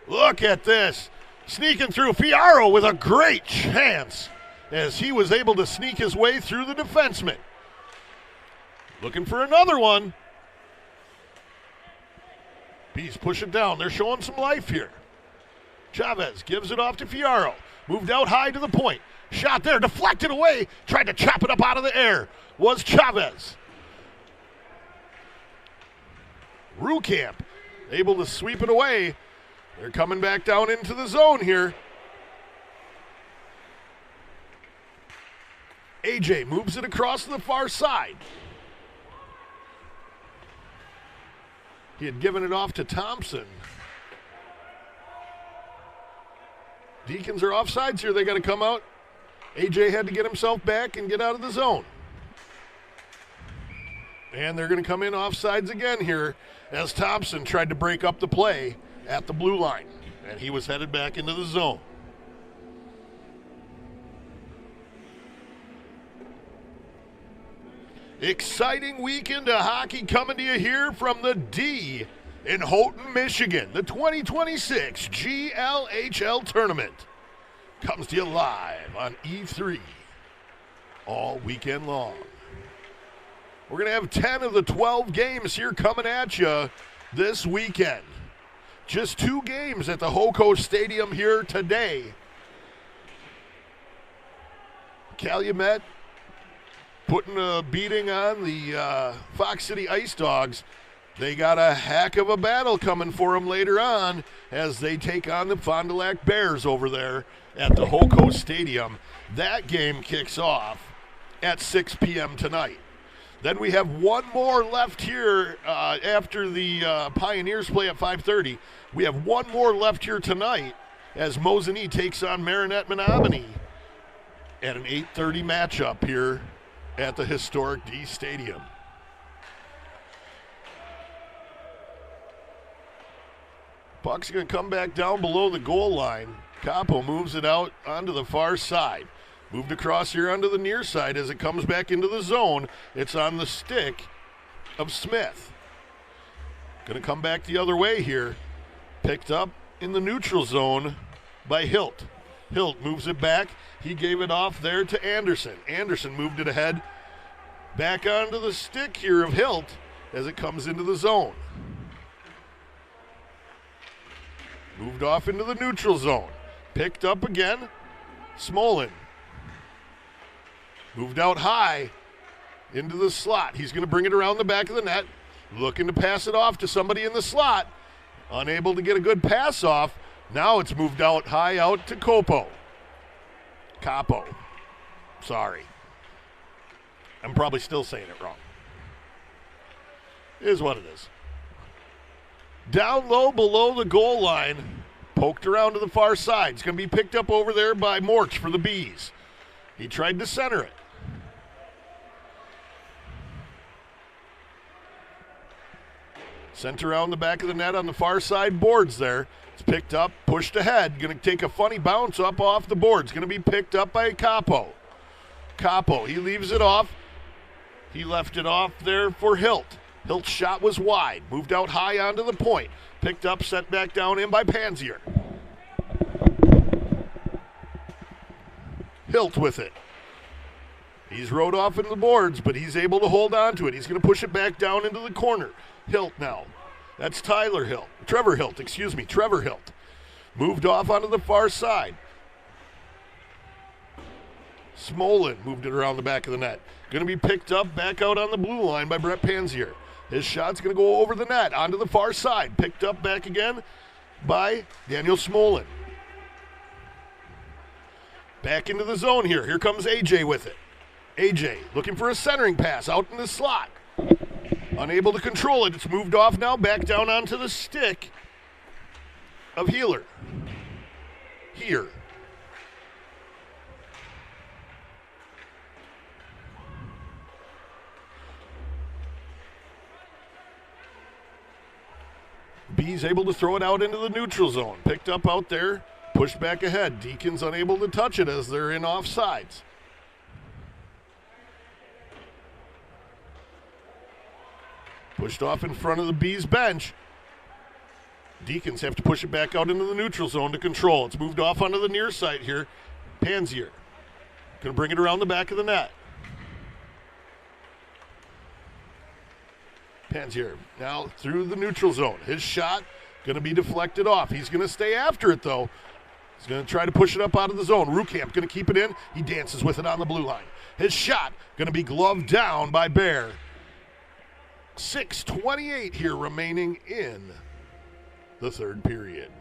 Look at this. Sneaking through. Fiaro with a great chance as he was able to sneak his way through the defenseman. Looking for another one. Bees push it down. They're showing some life here. Chavez gives it off to Fiaro. Moved out high to the point. Shot there, deflected away. Tried to chop it up out of the air. Was Chavez. Rukamp able to sweep it away. They're coming back down into the zone here. AJ moves it across to the far side. He had given it off to Thompson. Deacons are offsides here. They got to come out. AJ had to get himself back and get out of the zone. And they're going to come in offsides again here as Thompson tried to break up the play at the blue line. And he was headed back into the zone. Exciting weekend of hockey coming to you here from the D in Houghton, Michigan. The 2026 GLHL tournament comes to you live on E3 all weekend long. We're going to have 10 of the 12 games here coming at you this weekend. Just 2 games at the Hoco Stadium here today. Calumet putting a beating on the Fox City Ice Dogs. They got a heck of a battle coming for them later on as they take on the Fond du Lac Bears over there at the Hoco Stadium. That game kicks off at 6 p.m. tonight. Then we have one more left here after the Pioneers play at 5:30. We have one more left here tonight as Mosinee takes on Marinette Menominee at an 8:30 matchup here at the historic D Stadium. Puck's going to come back down below the goal line. Capo moves it out onto the far side. Moved across here onto the near side as it comes back into the zone. It's on the stick of Smith. Going to come back the other way here. Picked up in the neutral zone by Hilt. Hilt moves it back. He gave it off there to Anderson. Anderson moved it ahead. Back onto the stick here of Hilt as it comes into the zone. Moved off into the neutral zone. Picked up again. Smolin. Moved out high into the slot. He's going to bring it around the back of the net. Looking to pass it off to somebody in the slot. Unable to get a good pass off. Now it's moved out high out to Capo. Sorry. I'm probably still saying it wrong. It is what it is. Down low below the goal line. Poked around to the far side. It's going to be picked up over there by Morch for the Bees. He tried to center it. Sent around the back of the net on the far side boards there. It's picked up, pushed ahead. Going to take a funny bounce up off the boards. Going to be picked up by Capo. He leaves it off. He left it off there for Hilt. Hilt's shot was wide. Moved out high onto the point. Picked up, set back down in by Panzier. Hilt with it. He's rode off into the boards, but he's able to hold on to it. He's going to push it back down into the corner. Hilt now. That's Trevor Hilt. Moved off onto the far side. Smolin moved it around the back of the net. Going to be picked up back out on the blue line by Brett Panzier. His shot's going to go over the net onto the far side. Picked up back again by Daniel Smolin. Back into the zone here. Here comes AJ with it. AJ looking for a centering pass out in the slot. Unable to control it. It's moved off now back down onto the stick of Healer. Here. B's able to throw it out into the neutral zone. Picked up out there. Pushed back ahead. Deacon's unable to touch it as they're in offsides. Pushed off in front of the Bees bench. Deacons have to push it back out into the neutral zone to control. It's moved off onto the near side here. Panzier. Going to bring it around the back of the net. Panzier now through the neutral zone. His shot going to be deflected off. He's going to stay after it, though. He's going to try to push it up out of the zone. Rukamp going to keep it in. He dances with it on the blue line. His shot going to be gloved down by Bear. 6:28 here remaining in the third period.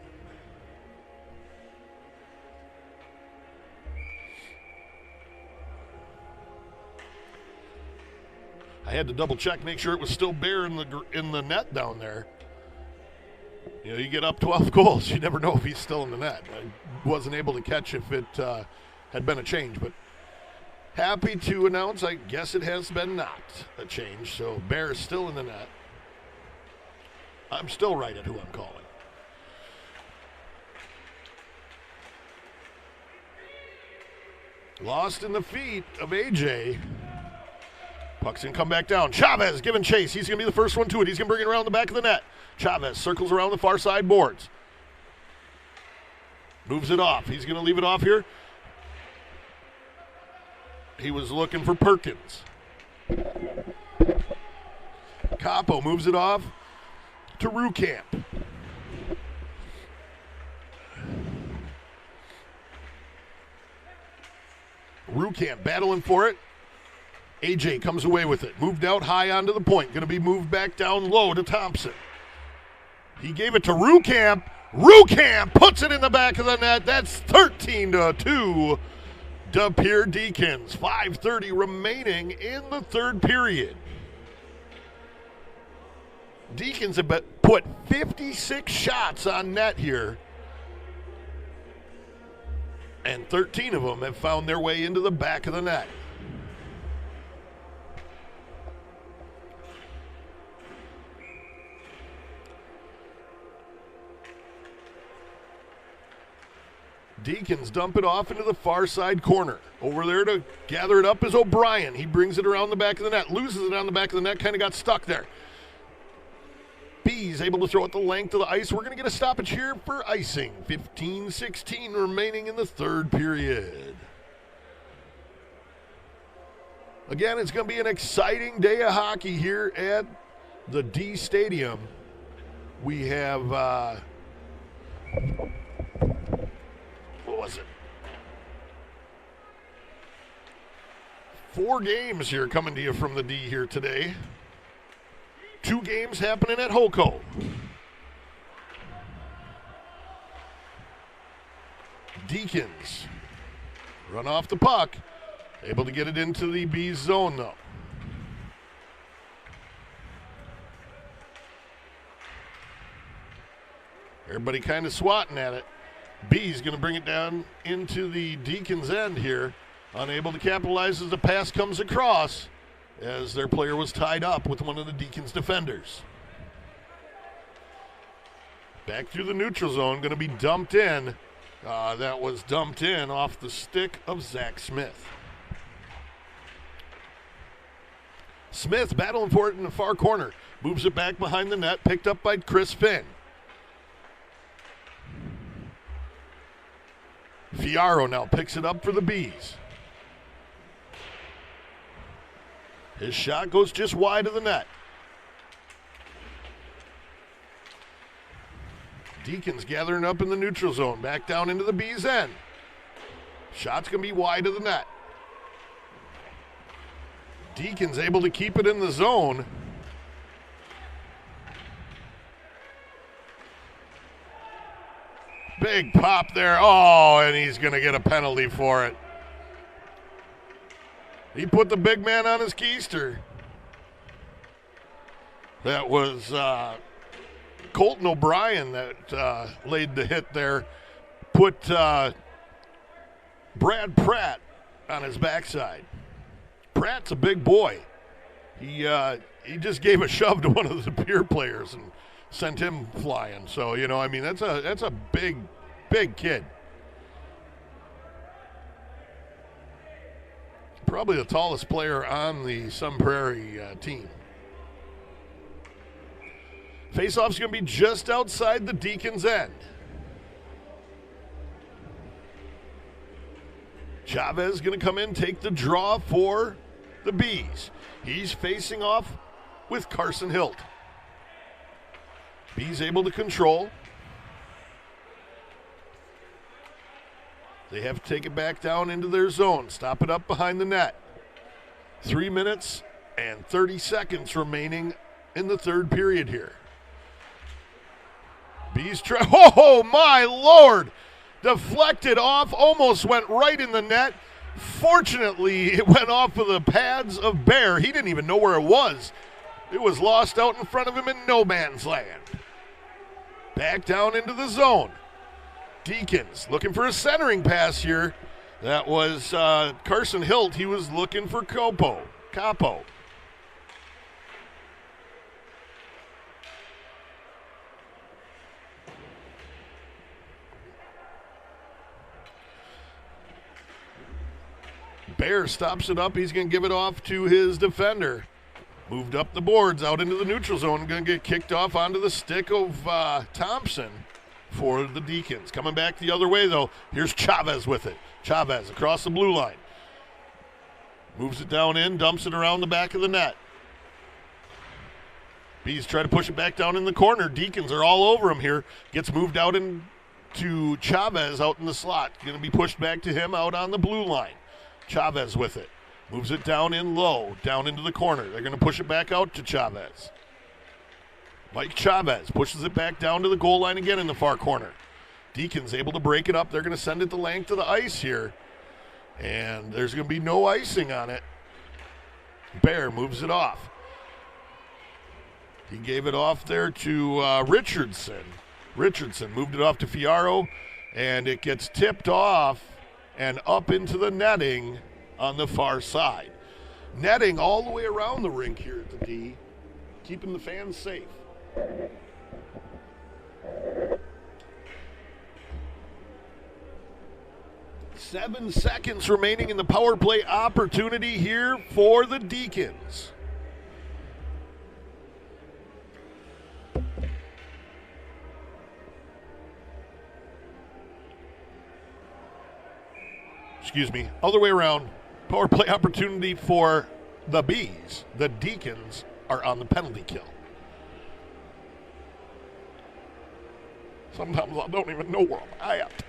I had to double check, make sure it was still Bear in the net down there. You know, you get up 12 goals, you never know if he's still in the net. I wasn't able to catch if it had been a change, but happy to announce, I guess it has been not a change. So Bear is still in the net. I'm still right at who I'm calling. Lost in the feet of AJ. Puck's going to come back down. Chavez giving chase. He's going to be the first one to it. He's going to bring it around the back of the net. Chavez circles around the far side boards. Moves it off. He's going to leave it off here. He was looking for Perkins. Capo moves it off to Rukamp. Rukamp battling for it. AJ comes away with it. Moved out high onto the point. Going to be moved back down low to Thompson. He gave it to Rukamp. Rukamp puts it in the back of the net. That's 13-2. De Pere Deacons. 5:30 remaining in the third period. Deacons have put 56 shots on net here. And 13 of them have found their way into the back of the net. Deacons dump it off into the far side corner. Over there to gather it up is O'Brien. He brings it around the back of the net, loses it on the back of the net, kind of got stuck there. B's able to throw it the length of the ice. We're going to get a stoppage here for icing. 15-16 remaining in the third period. Again, it's going to be an exciting day of hockey here at the D Stadium. We have, what was it? 4 games here coming to you from the D here today. 2 games happening at Hoco. Deacons run off the puck. Able to get it into the B zone, though. Everybody kind of swatting at it. B's going to bring it down into the Deacons' end here. Unable to capitalize as the pass comes across, as their player was tied up with one of the Deacons' defenders. Back through the neutral zone, going to be dumped in. That was dumped in off the stick of Zach Smith. Smith battling for it in the far corner. Moves it back behind the net, picked up by Chris Finn. Fiaro now picks it up for the Bees. His shot goes just wide of the net. Deacons gathering up in the neutral zone. Back down into the Bees' end. Shot's going to be wide of the net. Deacons able to keep it in the zone. Big pop there. Oh, and he's going to get a penalty for it. He put the big man on his keister. That was Colton O'Brien that laid the hit there. Put Brad Pratt on his backside. Pratt's a big boy. He just gave a shove to one of the peer players and sent him flying. So, you know, I mean, that's a big kid. Probably the tallest player on the Sun Prairie team. Faceoff's going to be just outside the Deacons' end. Chavez going to come in, take the draw for the Bees. He's facing off with Carson Hilt. Bees able to control. They have to take it back down into their zone. Stop it up behind the net. 3 minutes and 30 seconds remaining in the third period here. Bees try. Oh, my Lord! Deflected off, almost went right in the net. Fortunately, it went off of the pads of Bear. He didn't even know where it was. It was lost out in front of him in no man's land. Back down into the zone. Deacons looking for a centering pass here. That was Carson Hilt. He was looking for Capo. Bear stops it up. He's going to give it off to his defender. Moved up the boards out into the neutral zone. Going to get kicked off onto the stick of Thompson for the Deacons. Coming back the other way, though. Here's Chavez with it. Chavez across the blue line. Moves it down in, dumps it around the back of the net. Bees try to push it back down in the corner. Deacons are all over him here. Gets moved out into Chavez out in the slot. Going to be pushed back to him out on the blue line. Chavez with it. Moves it down in low, down into the corner. They're going to push it back out to Chavez. Mike Chavez pushes it back down to the goal line again in the far corner. Deacons able to break it up. They're going to send it the length of the ice here. And there's going to be no icing on it. Bear moves it off. He gave it off there to Richardson. Richardson moved it off to Fiaro, and it gets tipped off and up into the netting on the far side. Netting all the way around the rink here at the D, keeping the fans safe. Seven seconds remaining in the power play opportunity here for the Deacons. Excuse me, other way around. Power play opportunity for the Bees. The Deacons are on the penalty kill. Sometimes I don't even know where I'm at.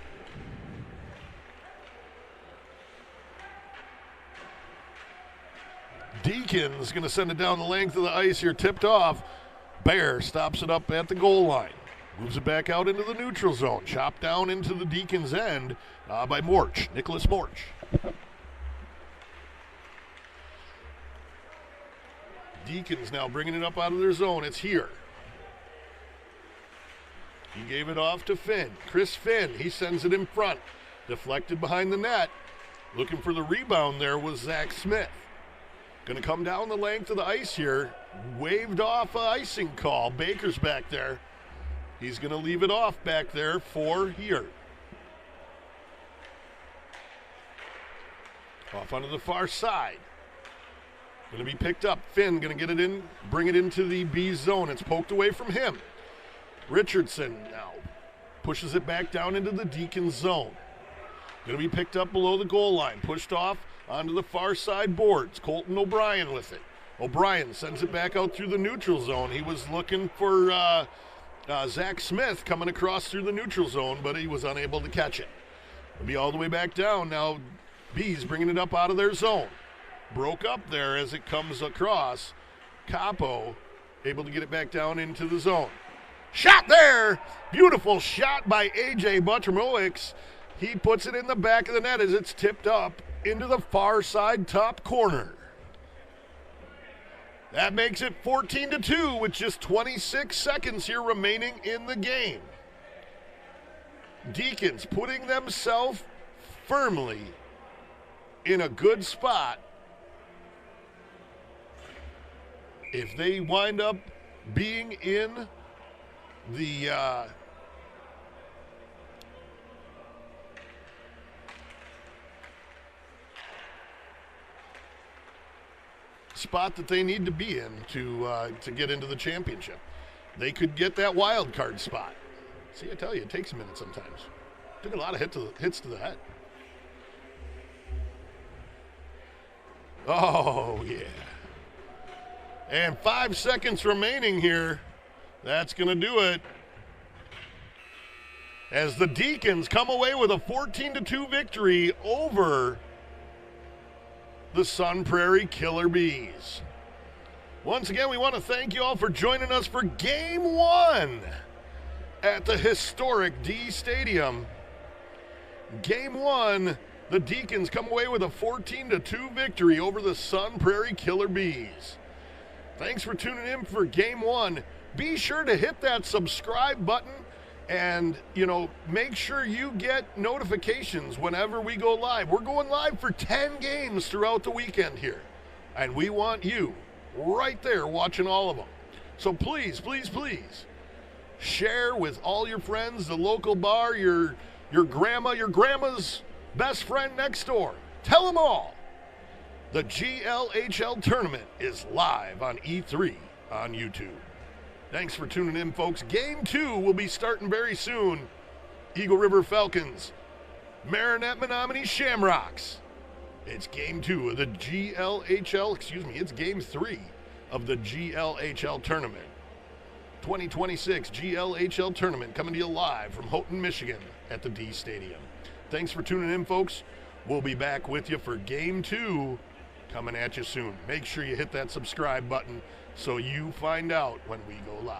Deacons going to send it down the length of the ice here, tipped off. Bear stops it up at the goal line. Moves it back out into the neutral zone. Chopped down into the Deacons' end by Morch, Nicholas Morch. Deacons now bringing it up out of their zone. It's here. He gave it off to Finn. Chris Finn, he sends it in front. Deflected behind the net. Looking for the rebound there was Zach Smith. Going to come down the length of the ice here. Waved off an icing call. Baker's back there. He's going to leave it off back there for here. Off onto the far side. Going to be picked up. Finn going to get it in, bring it into the B zone. It's poked away from him. Richardson now pushes it back down into the Deacon zone. Going to be picked up below the goal line. Pushed off onto the far side boards. Colton O'Brien with it. O'Brien sends it back out through the neutral zone. He was looking for Zach Smith coming across through the neutral zone, but he was unable to catch it. It'll be all the way back down. Now Bees bringing it up out of their zone. Broke up there as it comes across. Capo able to get it back down into the zone. Shot there! Beautiful shot by A.J. Buttermoix. He puts it in the back of the net as it's tipped up into the far side top corner. That makes it 14-2 with just 26 seconds here remaining in the game. Deacons putting themselves firmly in a good spot. If they wind up being in the spot that they need to be in to get into the championship, they could get that wild card spot. See, I tell you, it takes a minute sometimes. Took a lot of hits to the head. Oh, yeah. And 5 seconds remaining here. That's going to do it. As the Deacons come away with a 14-2 victory over the Sun Prairie Killer Bees. Once again, we want to thank you all for joining us for Game 1 at the historic D Stadium. Game 1, the Deacons come away with a 14-2 victory over the Sun Prairie Killer Bees. Thanks for tuning in for Game 1. Be sure to hit that subscribe button and, make sure you get notifications whenever we go live. We're going live for 10 games throughout the weekend here, and we want you right there watching all of them. So please, please, please share with all your friends, the local bar, your grandma, your grandma's best friend next door. Tell them all. The GLHL tournament is live on E3 on YouTube. Thanks for tuning in, folks. Game 2 will be starting very soon. Eagle River Falcons, Marinette Menominee Shamrocks. It's Game 2 of the GLHL, it's Game 3 of the GLHL tournament. 2026 GLHL tournament coming to you live from Houghton, Michigan at the D Stadium. Thanks for tuning in, folks. We'll be back with you for Game 2 coming at you soon. Make sure you hit that subscribe button so you find out when we go live.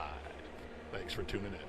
Thanks for tuning in.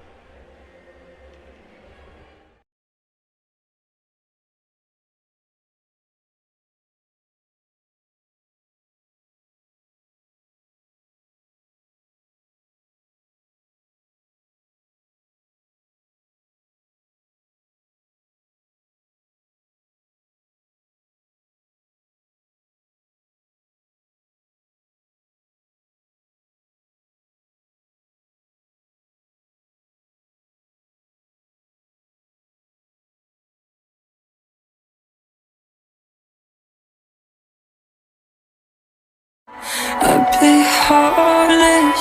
I'd be heartless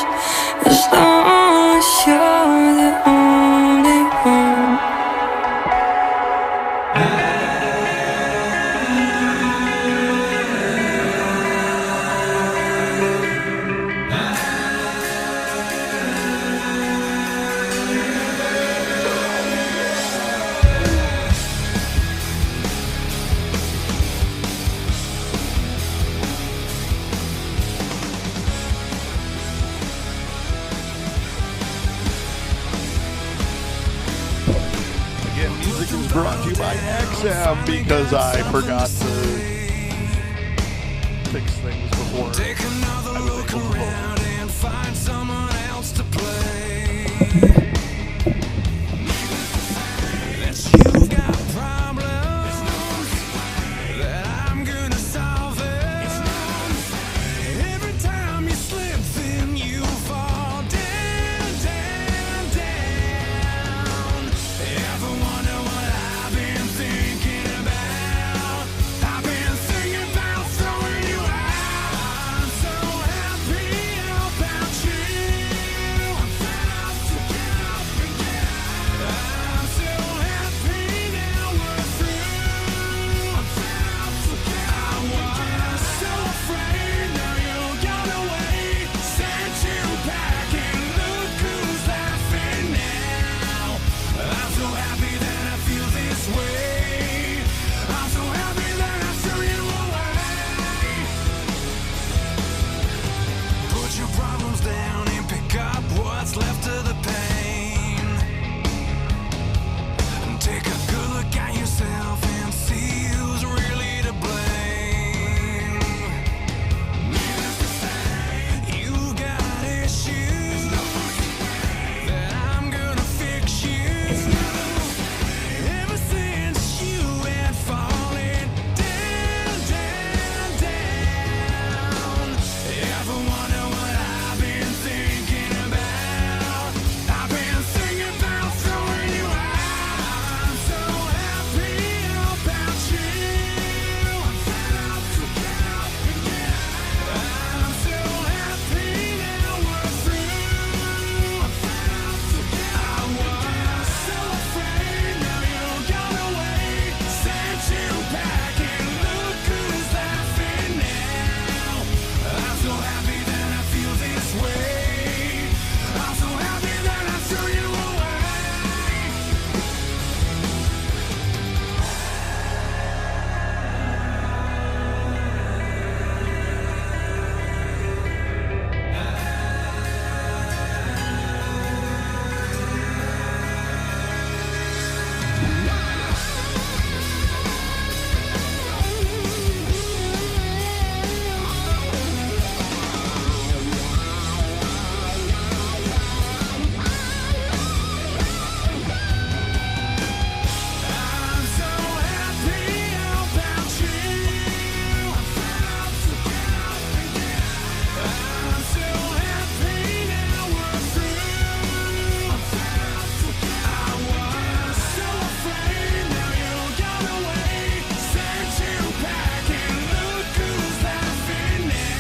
as long as you're the only one.
Music is brought to you by XM because I forgot to fix things before
Take another
I was
look
able to vote.
around and find someone else to play.